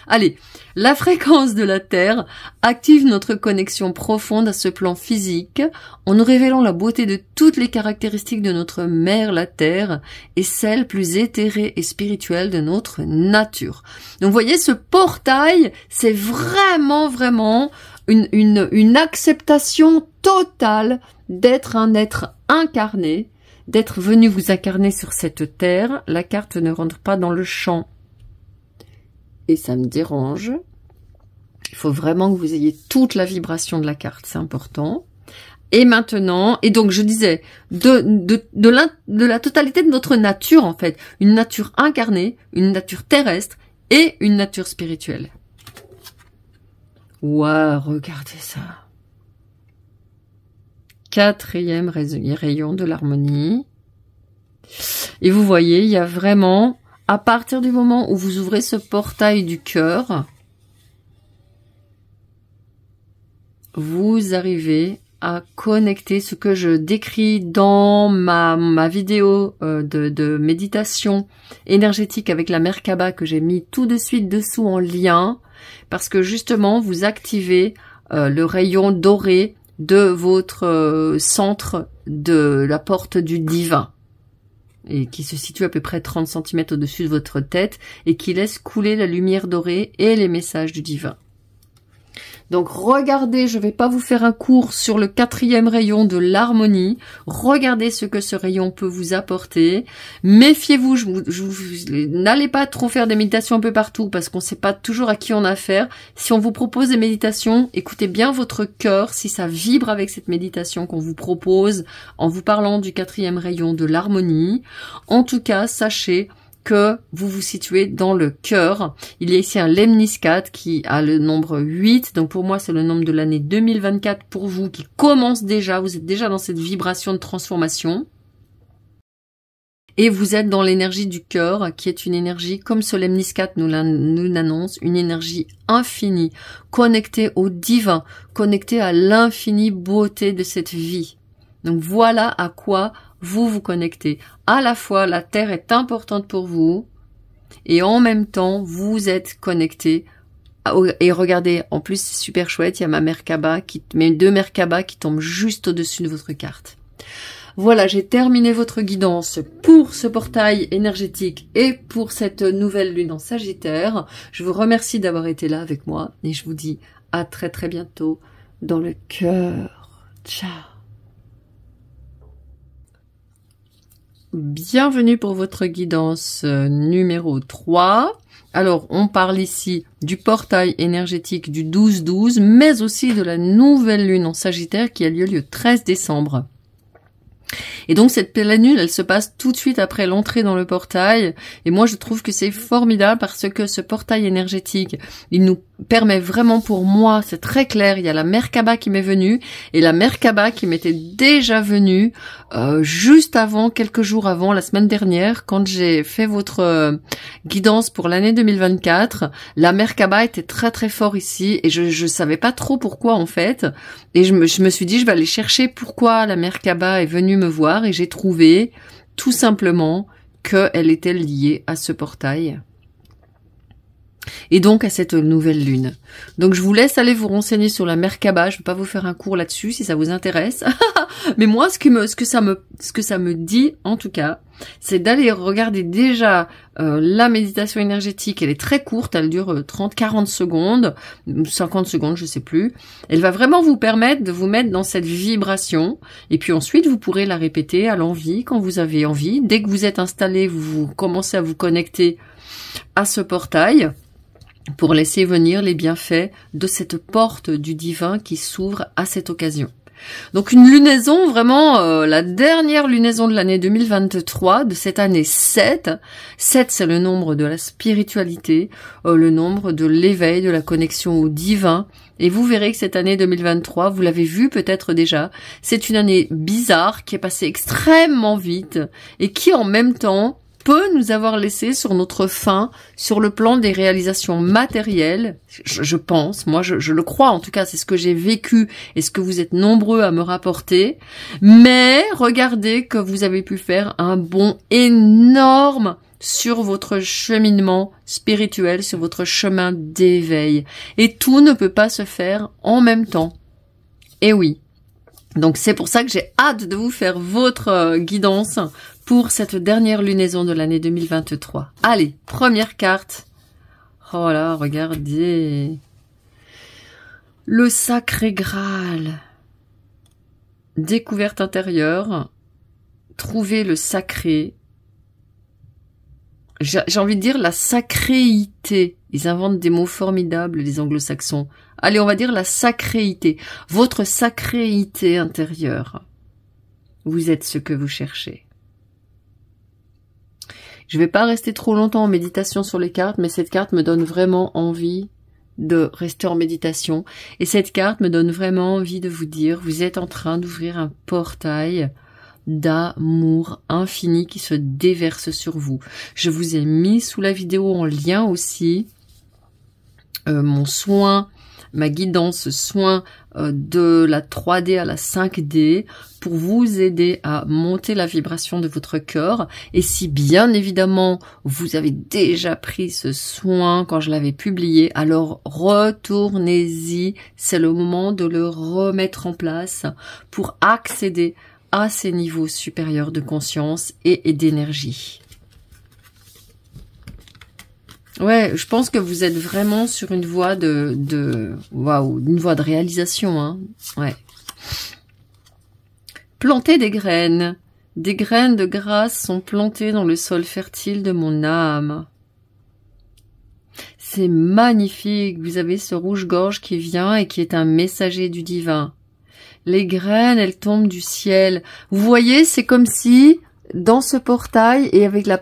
Allez, la fréquence de la Terre active notre connexion profonde à ce plan physique en nous révélant la beauté de toutes les caractéristiques de notre mère, la Terre, et celles plus éthérées et spirituelles de notre nature. Donc vous voyez, ce portail, c'est vraiment une acceptation totale d'être un être incarné, d'être venu vous incarner sur cette terre. La carte ne rentre pas dans le champ et ça me dérange. Il faut vraiment que vous ayez toute la vibration de la carte, c'est important. Et maintenant, et donc je disais, de la totalité de notre nature en fait, une nature incarnée, une nature terrestre et une nature spirituelle. Waouh, regardez ça. 4e rayon de l'harmonie. Et vous voyez, il y a vraiment, à partir du moment où vous ouvrez ce portail du cœur, vous arrivez à connecter ce que je décris dans ma vidéo de méditation énergétique avec la Merkaba que j'ai mis tout de suite dessous en lien, parce que justement, vous activez le rayon doré de votre centre de la porte du divin et qui se situe à peu près 30 cm au-dessus de votre tête et qui laisse couler la lumière dorée et les messages du divin. Donc regardez, je ne vais pas vous faire un cours sur le 4e rayon de l'harmonie. Regardez ce que ce rayon peut vous apporter. Méfiez-vous, n'allez pas trop faire des méditations un peu partout parce qu'on ne sait pas toujours à qui on a affaire. Si on vous propose des méditations, écoutez bien votre cœur, si ça vibre avec cette méditation qu'on vous propose en vous parlant du 4e rayon de l'harmonie. En tout cas, sachez que vous vous situez dans le cœur. Il y a ici un lemniscate qui a le nombre 8. Donc pour moi, c'est le nombre de l'année 2024 pour vous qui commence déjà. Vous êtes déjà dans cette vibration de transformation. Et vous êtes dans l'énergie du cœur qui est une énergie, comme ce lemniscate nous l'annonce, une énergie infinie, connectée au divin, connectée à l'infinie beauté de cette vie. Donc voilà à quoi vous connectez. À la fois, la Terre est importante pour vous et en même temps, vous êtes connecté. Et regardez, en plus, c'est super chouette, il y a ma Merkaba, mes 2 Merkaba qui tombent juste au-dessus de votre carte. Voilà, j'ai terminé votre guidance pour ce portail énergétique et pour cette nouvelle lune en Sagittaire. Je vous remercie d'avoir été là avec moi et je vous dis à très très bientôt dans le cœur. Ciao. Bienvenue pour votre guidance numéro 3. Alors, on parle ici du portail énergétique du 12-12, mais aussi de la nouvelle lune en Sagittaire qui a lieu le 13 décembre. Et donc cette pleine lune, elle se passe tout de suite après l'entrée dans le portail. Et moi, je trouve que c'est formidable parce que ce portail énergétique, il nous permet vraiment, pour moi, c'est très clair, il y a la Merkaba qui m'est venue et la Merkaba qui m'était déjà venue juste avant, quelques jours avant, la semaine dernière, quand j'ai fait votre guidance pour l'année 2024. La Merkaba était très très fort ici et je savais pas trop pourquoi en fait. Et je me suis dit, je vais aller chercher pourquoi la Merkaba est venue me voir et j'ai trouvé tout simplement qu'elle était liée à ce portail. Et donc à cette nouvelle lune. Donc je vous laisse aller vous renseigner sur la Merkaba. Je ne vais pas vous faire un cours là-dessus si ça vous intéresse. Mais moi, ce que ça me dit en tout cas, c'est d'aller regarder déjà la méditation énergétique. Elle est très courte, elle dure 30-40 secondes, 50 secondes, je sais plus. Elle va vraiment vous permettre de vous mettre dans cette vibration. Et puis ensuite, vous pourrez la répéter à l'envie, quand vous avez envie. Dès que vous êtes installé, vous commencez à vous connecter à ce portail pour laisser venir les bienfaits de cette porte du divin qui s'ouvre à cette occasion. Donc une lunaison, vraiment la dernière lunaison de l'année 2023, de cette année 7. 7, c'est le nombre de la spiritualité, le nombre de l'éveil, de la connexion au divin. Et vous verrez que cette année 2023, vous l'avez vu peut-être déjà, c'est une année bizarre qui est passée extrêmement vite et qui en même temps peut nous avoir laissé sur notre faim, sur le plan des réalisations matérielles, je pense, moi je le crois, en tout cas c'est ce que j'ai vécu et ce que vous êtes nombreux à me rapporter, mais regardez que vous avez pu faire un bond énorme sur votre cheminement spirituel, sur votre chemin d'éveil. Et tout ne peut pas se faire en même temps. Et oui. Donc c'est pour ça que j'ai hâte de vous faire votre guidance pour cette dernière lunaison de l'année 2023. Allez, première carte. Oh là, regardez. Le sacré Graal. Découverte intérieure. Trouver le sacré. J'ai envie de dire la sacréité. Ils inventent des mots formidables, les anglo-saxons. Allez, on va dire la sacréité. Votre sacréité intérieure. Vous êtes ce que vous cherchez. Je vais pas rester trop longtemps en méditation sur les cartes, mais cette carte me donne vraiment envie de rester en méditation. Et cette carte me donne vraiment envie de vous dire, vous êtes en train d'ouvrir un portail d'amour infini qui se déverse sur vous. Je vous ai mis sous la vidéo en lien aussi mon soin, ma guidance soin de la 3D à la 5D pour vous aider à monter la vibration de votre cœur. Et si bien évidemment vous avez déjà pris ce soin quand je l'avais publié, alors retournez-y, c'est le moment de le remettre en place pour accéder à ces niveaux supérieurs de conscience et d'énergie. Ouais, je pense que vous êtes vraiment sur une voie waouh, une voie de réalisation, hein. Ouais. Planter des graines. Des graines de grâce sont plantées dans le sol fertile de mon âme. C'est magnifique. Vous avez ce rouge-gorge qui vient et qui est un messager du divin. Les graines, elles tombent du ciel. Vous voyez, c'est comme si, dans ce portail, et avec les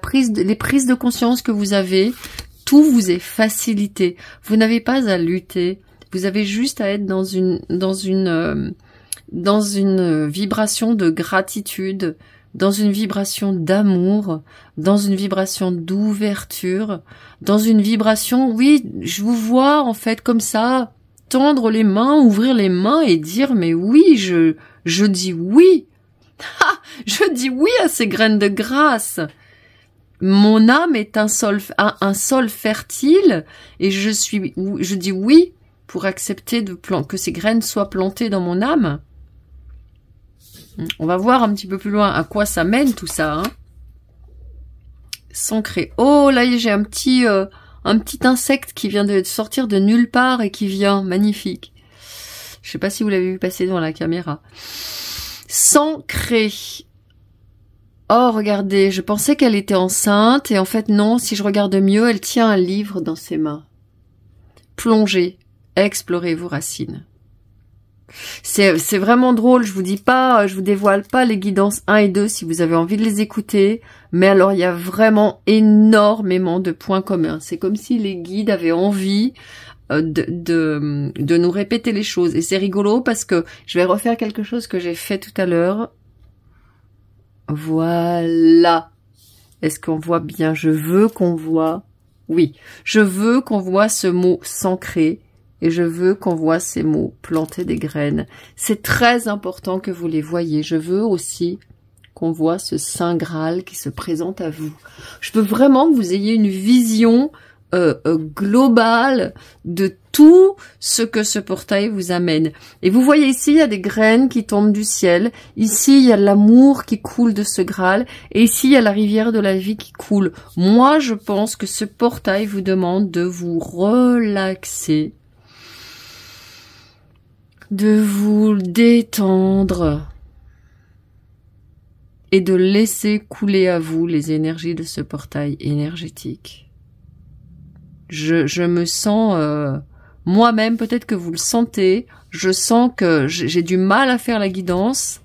prises de conscience que vous avez, tout vous est facilité. Vous n'avez pas à lutter. Vous avez juste à être dans une vibration de gratitude, dans une vibration d'amour, dans une vibration d'ouverture, dans une vibration, oui, je vous vois, en fait, comme ça, tendre les mains, ouvrir les mains et dire mais oui, je dis oui. Ha, je dis oui à ces graines de grâce. Mon âme est un sol fertile et je dis oui pour accepter que ces graines soient plantées dans mon âme. On va voir un petit peu plus loin à quoi ça mène tout ça, hein. S'ancrer. Oh là, j'ai un petit insecte qui vient de sortir de nulle part et qui vient, magnifique. Je sais pas si vous l'avez vu passer devant la caméra. S'ancrer. Oh, regardez, je pensais qu'elle était enceinte et en fait non, si je regarde mieux, elle tient un livre dans ses mains. Plongez, explorez vos racines. C'est vraiment drôle, je vous dévoile pas les guidances 1 et 2 si vous avez envie de les écouter, mais alors il y a vraiment énormément de points communs. C'est comme si les guides avaient envie de nous répéter les choses. Et c'est rigolo parce que je vais refaire quelque chose que j'ai fait tout à l'heure. Voilà. Est-ce qu'on voit bien? Je veux qu'on voit. Oui, je veux qu'on voit ce mot s'ancrer. Et je veux qu'on voit ces mots, planter des graines. C'est très important que vous les voyez. Je veux aussi qu'on voit ce Saint Graal qui se présente à vous. Je veux vraiment que vous ayez une vision globale de tout ce que ce portail vous amène. Et vous voyez ici, il y a des graines qui tombent du ciel. Ici, il y a l'amour qui coule de ce Graal. Et ici, il y a la rivière de la vie qui coule. Moi, je pense que ce portail vous demande de vous relaxer, de vous détendre et de laisser couler à vous les énergies de ce portail énergétique. Je me sens, moi-même, peut-être que vous le sentez, je sens que j'ai du mal à faire la guidance,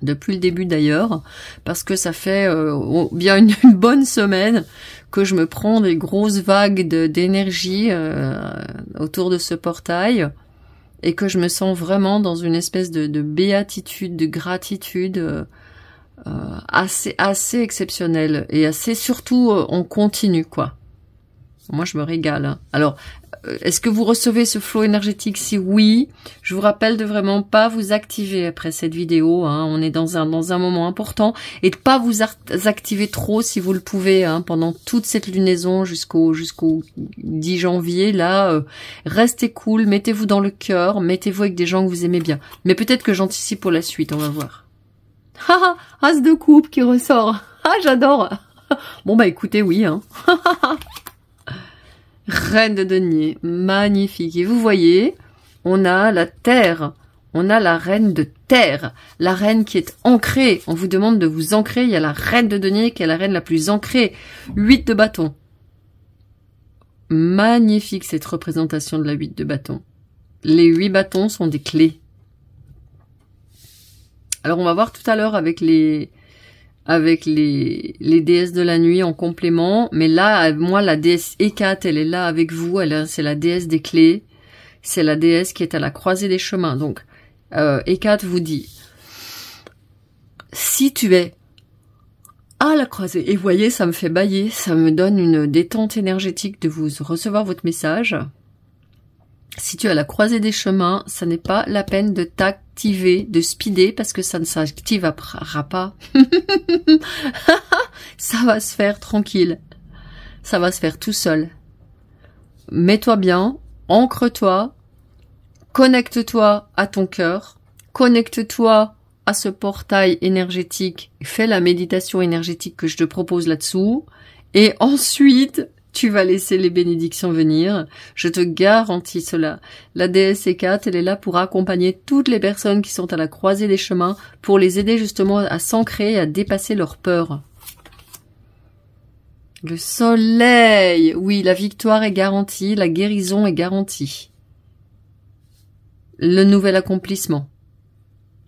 depuis le début d'ailleurs, parce que ça fait bien une bonne semaine que je me prends des grosses vagues d'énergie autour de ce portail, et que je me sens vraiment dans une espèce de béatitude, de gratitude assez exceptionnel et assez surtout on continue quoi. Moi je me régale. Hein. Alors est-ce que vous recevez ce flow énergétique? Si oui, je vous rappelle de vraiment pas vous activer après cette vidéo. Hein. On est dans un moment important et de pas vous activer trop si vous le pouvez hein, pendant toute cette lunaison jusqu'au 10 janvier. Là, restez cool, mettez-vous dans le cœur, mettez-vous avec des gens que vous aimez bien. Mais peut-être que j'anticipe pour la suite, on va voir. Haha, as de coupe qui ressort. Ah, j'adore. Bon bah écoutez, oui. Hein. Reine de denier, magnifique. Et vous voyez, on a la terre, on a la reine de terre, la reine qui est ancrée. On vous demande de vous ancrer. Il y a la reine de denier qui est la reine la plus ancrée. 8 de bâton. Magnifique cette représentation de la 8 de bâton. Les 8 bâtons sont des clés. Alors on va voir tout à l'heure avec les déesses de la nuit en complément, mais là, moi, la déesse Hécate, elle est là avec vous, c'est la déesse des clés, c'est la déesse qui est à la croisée des chemins. Donc, Hécate vous dit, si tu es à la croisée, et vous voyez, ça me fait bâiller, ça me donne une détente énergétique de vous recevoir votre message. Si tu es à la croisée des chemins, ça n'est pas la peine de t'activer, de speeder, parce que ça ne s'activera pas. Ça va se faire tranquille. Ça va se faire tout seul. Mets-toi bien, ancre-toi, connecte-toi à ton cœur, connecte-toi à ce portail énergétique, fais la méditation énergétique que je te propose là-dessous, et ensuite... tu vas laisser les bénédictions venir. Je te garantis cela. La déesse Hécate, elle est là pour accompagner toutes les personnes qui sont à la croisée des chemins, pour les aider justement à s'ancrer et à dépasser leurs peurs. Le soleil. Oui, la victoire est garantie, la guérison est garantie. Le nouvel accomplissement.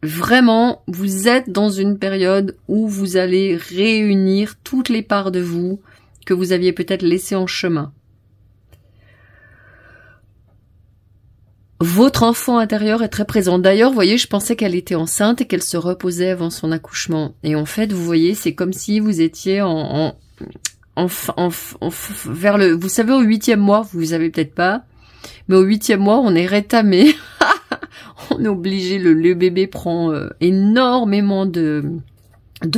Vraiment, vous êtes dans une période où vous allez réunir toutes les parts de vous que vous aviez peut-être laissé en chemin. Votre enfant intérieur est très présent. D'ailleurs, vous voyez, je pensais qu'elle était enceinte et qu'elle se reposait avant son accouchement. Et en fait, vous voyez, c'est comme si vous étiez vers le... Vous savez, au 8e mois, vous savez peut-être pas, mais au 8e mois, on est rétamé. On est obligé, le bébé prend énormément de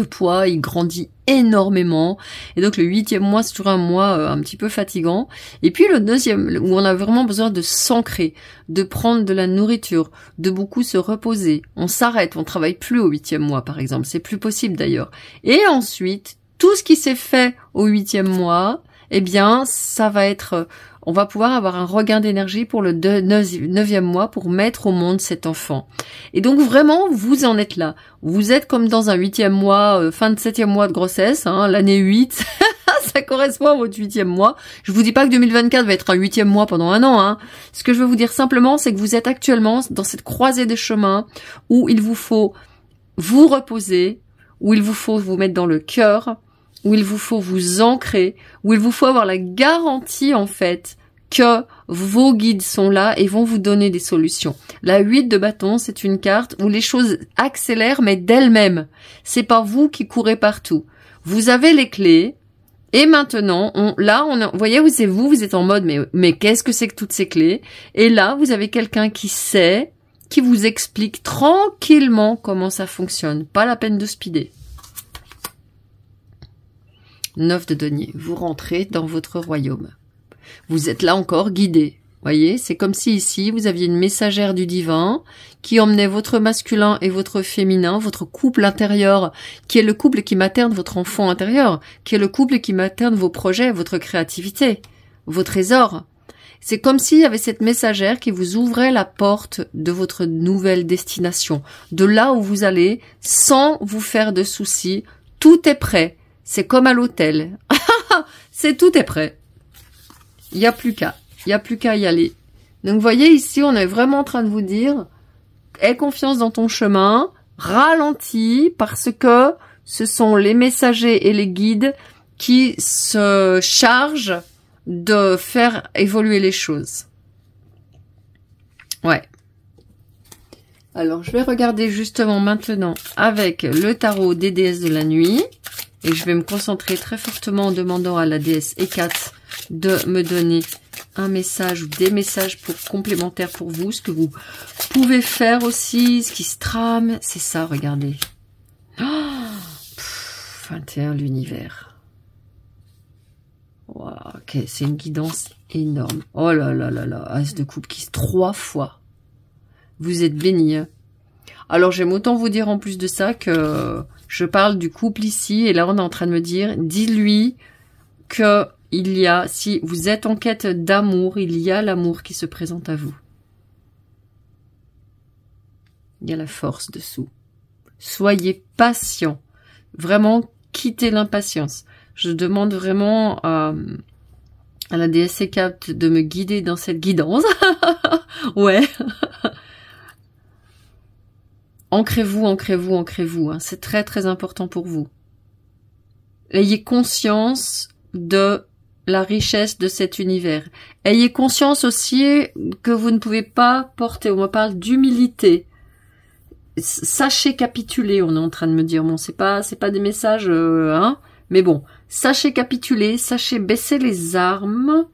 poids, il grandit énormément, et donc le 8e mois c'est toujours un mois un petit peu fatigant, et puis le 2e où on a vraiment besoin de s'ancrer, de prendre de la nourriture, de beaucoup se reposer, on s'arrête, on travaille plus au 8e mois par exemple, c'est plus possible d'ailleurs, et ensuite tout ce qui s'est fait au 8e mois, eh bien ça va être, on va pouvoir avoir un regain d'énergie pour le 9e mois pour mettre au monde cet enfant. Et donc vraiment, vous en êtes là. Vous êtes comme dans un 8e mois, fin de 7e mois de grossesse, hein, l'année 8. Ça correspond à votre 8e mois. Je vous dis pas que 2024 va être un 8e mois pendant un an. Hein. Ce que je veux vous dire simplement, c'est que vous êtes actuellement dans cette croisée des chemins où il vous faut vous reposer, où il vous faut vous mettre dans le cœur, où il vous faut vous ancrer, où il vous faut avoir la garantie en fait que vos guides sont là et vont vous donner des solutions. La 8 de bâton, c'est une carte où les choses accélèrent mais d'elles-mêmes. C'est pas vous qui courez partout. Vous avez les clés et maintenant, vous voyez, vous êtes en mode mais qu'est-ce que c'est que toutes ces clés? Et là, vous avez quelqu'un qui sait, qui vous explique tranquillement comment ça fonctionne. Pas la peine de speeder. 9 de denier, vous rentrez dans votre royaume. Vous êtes là encore guidé. Voyez, c'est comme si ici, vous aviez une messagère du divin qui emmenait votre masculin et votre féminin, votre couple intérieur, qui est le couple qui materne votre enfant intérieur, qui est le couple qui materne vos projets, votre créativité, vos trésors. C'est comme s'il y avait cette messagère qui vous ouvrait la porte de votre nouvelle destination, de là où vous allez, sans vous faire de soucis. Tout est prêt. C'est comme à l'hôtel. Tout est prêt. Il n'y a plus qu'à. Il n'y a plus qu'à y aller. Donc, vous voyez, ici, on est vraiment en train de vous dire, aie confiance dans ton chemin, ralentis, parce que ce sont les messagers et les guides qui se chargent de faire évoluer les choses. Ouais. Alors, je vais regarder justement maintenant avec le tarot des déesses de la nuit. Et je vais me concentrer très fortement en demandant à la déesse Hécate de me donner un message ou des messages complémentaires pour vous. Ce que vous pouvez faire aussi, ce qui se trame, c'est ça, regardez. Oh, 21, l'univers. Wow, ok, c'est une guidance énorme. Oh là là là là, as de coupe qui 3 fois. Vous êtes bénis. Hein. Alors j'aime autant vous dire en plus de ça que je parle du couple ici et là on est en train de me dire, dis-lui que il y a, si vous êtes en quête d'amour, il y a l'amour qui se présente à vous. Il y a la force dessous. Soyez patient. Vraiment, quittez l'impatience. Je demande vraiment à la déesse Hécate de me guider dans cette guidance. Ouais. Ancrez-vous, ancrez-vous, ancrez-vous. Hein. C'est très, très important pour vous. Ayez conscience de la richesse de cet univers. Ayez conscience aussi que vous ne pouvez pas porter. On me parle d'humilité. Sachez capituler, on est en train de me dire. Bon, c'est pas des messages, hein. Mais bon, sachez capituler, sachez baisser les armes,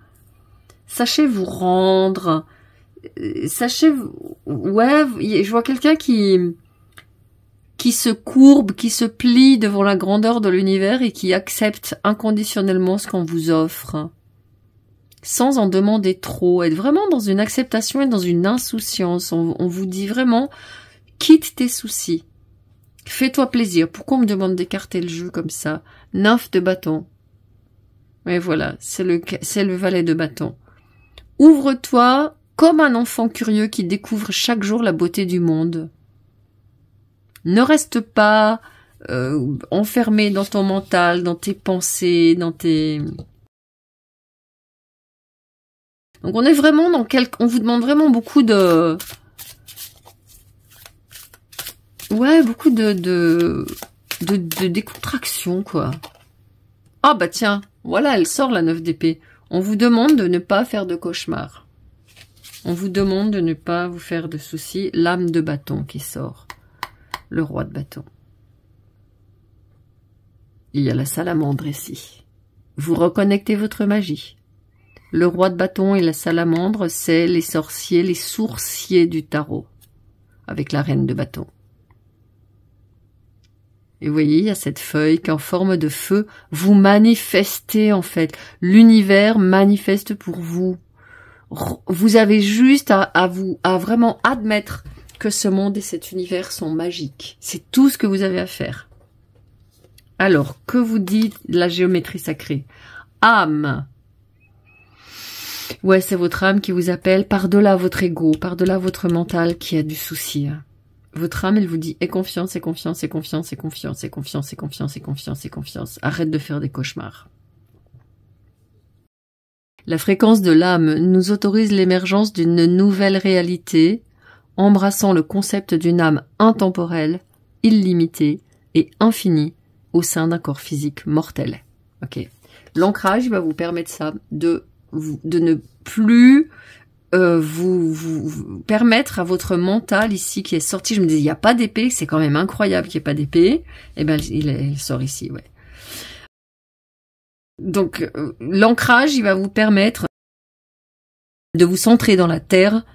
sachez vous rendre, sachez, ouais, je vois quelqu'un qui se courbe, qui se plie devant la grandeur de l'univers et qui accepte inconditionnellement ce qu'on vous offre, sans en demander trop, être vraiment dans une acceptation et dans une insouciance. On vous dit vraiment, quitte tes soucis, fais-toi plaisir. Pourquoi on me demande d'écarter le jeu comme ça? Nymphe de bâton. Et voilà, c'est le valet de bâton. Ouvre-toi comme un enfant curieux qui découvre chaque jour la beauté du monde. Ne reste pas enfermé dans ton mental, dans tes pensées, dans tes... Donc on est vraiment dans on vous demande vraiment beaucoup de... Ouais, beaucoup de décontraction, quoi. Ah bah tiens, voilà, elle sort la 9 d'épée. On vous demande de ne pas faire de cauchemars. On vous demande de ne pas vous faire de soucis. L'âme de bâton qui sort. Le roi de bâton. Il y a la salamandre ici. Vous reconnectez votre magie. Le roi de bâton et la salamandre, c'est les sorciers, les sourciers du tarot. Avec la reine de bâton. Et vous voyez, il y a cette feuille qui est en forme de feu. Vous manifestez, en fait. L'univers manifeste pour vous. Vous avez juste à vraiment admettre que ce monde et cet univers sont magiques. C'est tout ce que vous avez à faire. Alors, que vous dit la géométrie sacrée? Âme. Ouais, c'est votre âme qui vous appelle par-delà votre ego, par-delà votre mental qui a du souci. Votre âme, elle vous dit, aie confiance, aie confiance, aie confiance, aie confiance, aie confiance, aie confiance, aie confiance, aie confiance. Arrête de faire des cauchemars. La fréquence de l'âme nous autorise l'émergence d'une nouvelle réalité, embrassant le concept d'une âme intemporelle, illimitée et infinie au sein d'un corps physique mortel. Ok. L'ancrage va vous permettre ça, de ne plus vous permettre à votre mental ici qui est sorti. Je me disais, il n'y a pas d'épée, c'est quand même incroyable qu'il n'y ait pas d'épée. Eh bien, il sort ici, ouais. Donc, l'ancrage, il va vous permettre de vous centrer dans la terre,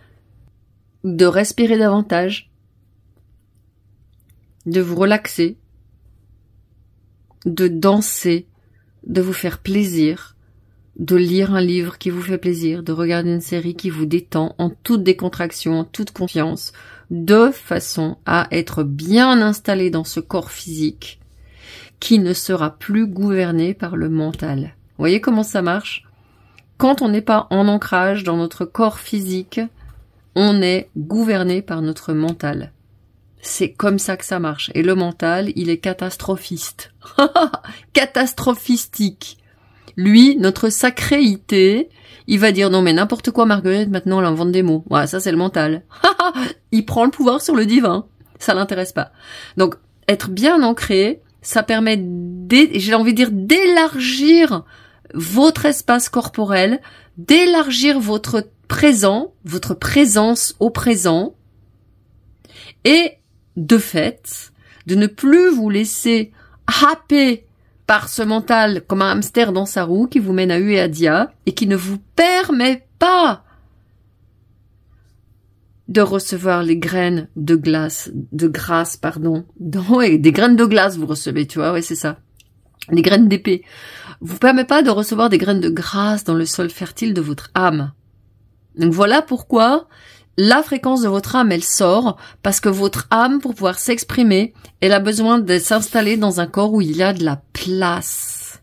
de respirer davantage, de vous relaxer, de danser, de vous faire plaisir, de lire un livre qui vous fait plaisir, de regarder une série qui vous détend en toute décontraction, en toute confiance, de façon à être bien installé dans ce corps physique qui ne sera plus gouverné par le mental. Vous voyez comment ça marche? Quand on n'est pas en ancrage dans notre corps physique, on est gouverné par notre mental. C'est comme ça que ça marche. Et le mental, il est catastrophiste. Catastrophistique. Lui, notre sacréité, il va dire non mais n'importe quoi Marguerite, maintenant elle invente des mots. Ouais, ça c'est le mental. Il prend le pouvoir sur le divin. Ça l'intéresse pas. Donc, être bien ancré, ça permet, j'ai envie de dire, d'élargir votre espace corporel, d'élargir votre présent, votre présence au présent, Et de fait, de ne plus vous laisser happer par ce mental comme un hamster dans sa roue qui vous mène à U et à Dia et qui ne vous permet pas de recevoir les graines de grâce, des graines de glace vous recevez, tu vois, ouais, c'est ça. Des graines d'épée. Vous permet pas de recevoir des graines de grâce dans le sol fertile de votre âme. Donc voilà pourquoi la fréquence de votre âme, elle sort, parce que votre âme, pour pouvoir s'exprimer, elle a besoin de s'installer dans un corps où il y a de la place.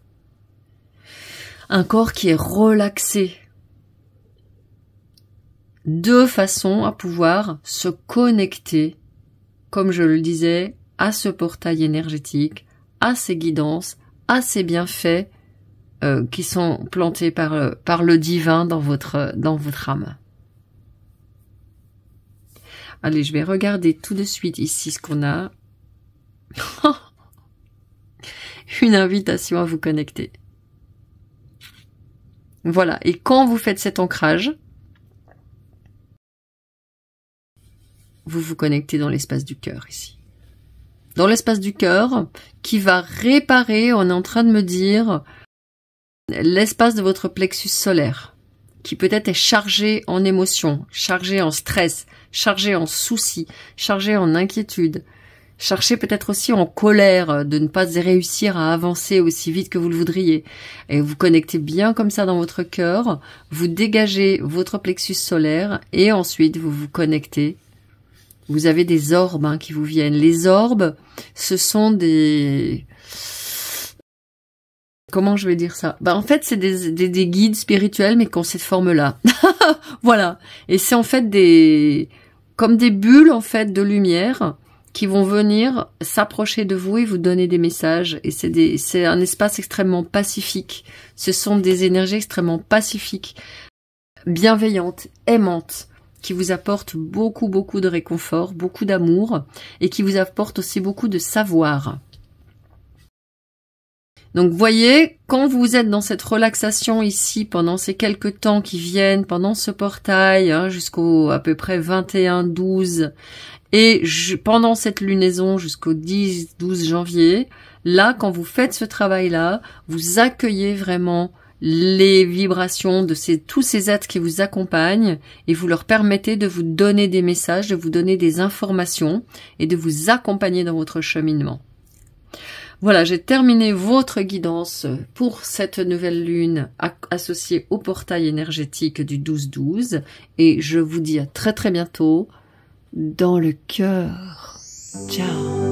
Un corps qui est relaxé. De façon à pouvoir se connecter, comme je le disais, à ce portail énergétique, à ces guidances, à ces bienfaits qui sont plantés par le divin dans votre âme. Allez, je vais regarder tout de suite ici ce qu'on a. Une invitation à vous connecter. Voilà, et quand vous faites cet ancrage, vous vous connectez dans l'espace du cœur ici. Dans l'espace du cœur qui va réparer, on est en train de me dire, l'espace de votre plexus solaire, qui peut-être est chargé en émotions, chargé en stress, chargé en soucis, chargé en inquiétude, chargé peut-être aussi en colère de ne pas réussir à avancer aussi vite que vous le voudriez. Et vous connectez bien comme ça dans votre cœur, vous dégagez votre plexus solaire et ensuite vous vous connectez. Vous avez des orbes qui vous viennent. Les orbes, ce sont des... Comment je vais dire ça? En fait, c'est des guides spirituels, mais qui ont cette forme-là. Voilà. Et c'est en fait comme des bulles, en fait, de lumière qui vont venir s'approcher de vous et vous donner des messages. Et c'est un espace extrêmement pacifique. Ce sont des énergies extrêmement pacifiques, bienveillantes, aimantes, qui vous apportent beaucoup, beaucoup de réconfort, beaucoup d'amour, et qui vous apportent aussi beaucoup de savoir. Donc, voyez, quand vous êtes dans cette relaxation ici, pendant ces quelques temps qui viennent, pendant ce portail, jusqu'au à peu près 21-12, et pendant cette lunaison jusqu'au 10-12 janvier, là, quand vous faites ce travail-là, vous accueillez vraiment les vibrations de tous ces êtres qui vous accompagnent et vous leur permettez de vous donner des messages, de vous donner des informations et de vous accompagner dans votre cheminement. Voilà, j'ai terminé votre guidance pour cette nouvelle lune associée au portail énergétique du 12-12 et je vous dis à très très bientôt dans le cœur. Ciao.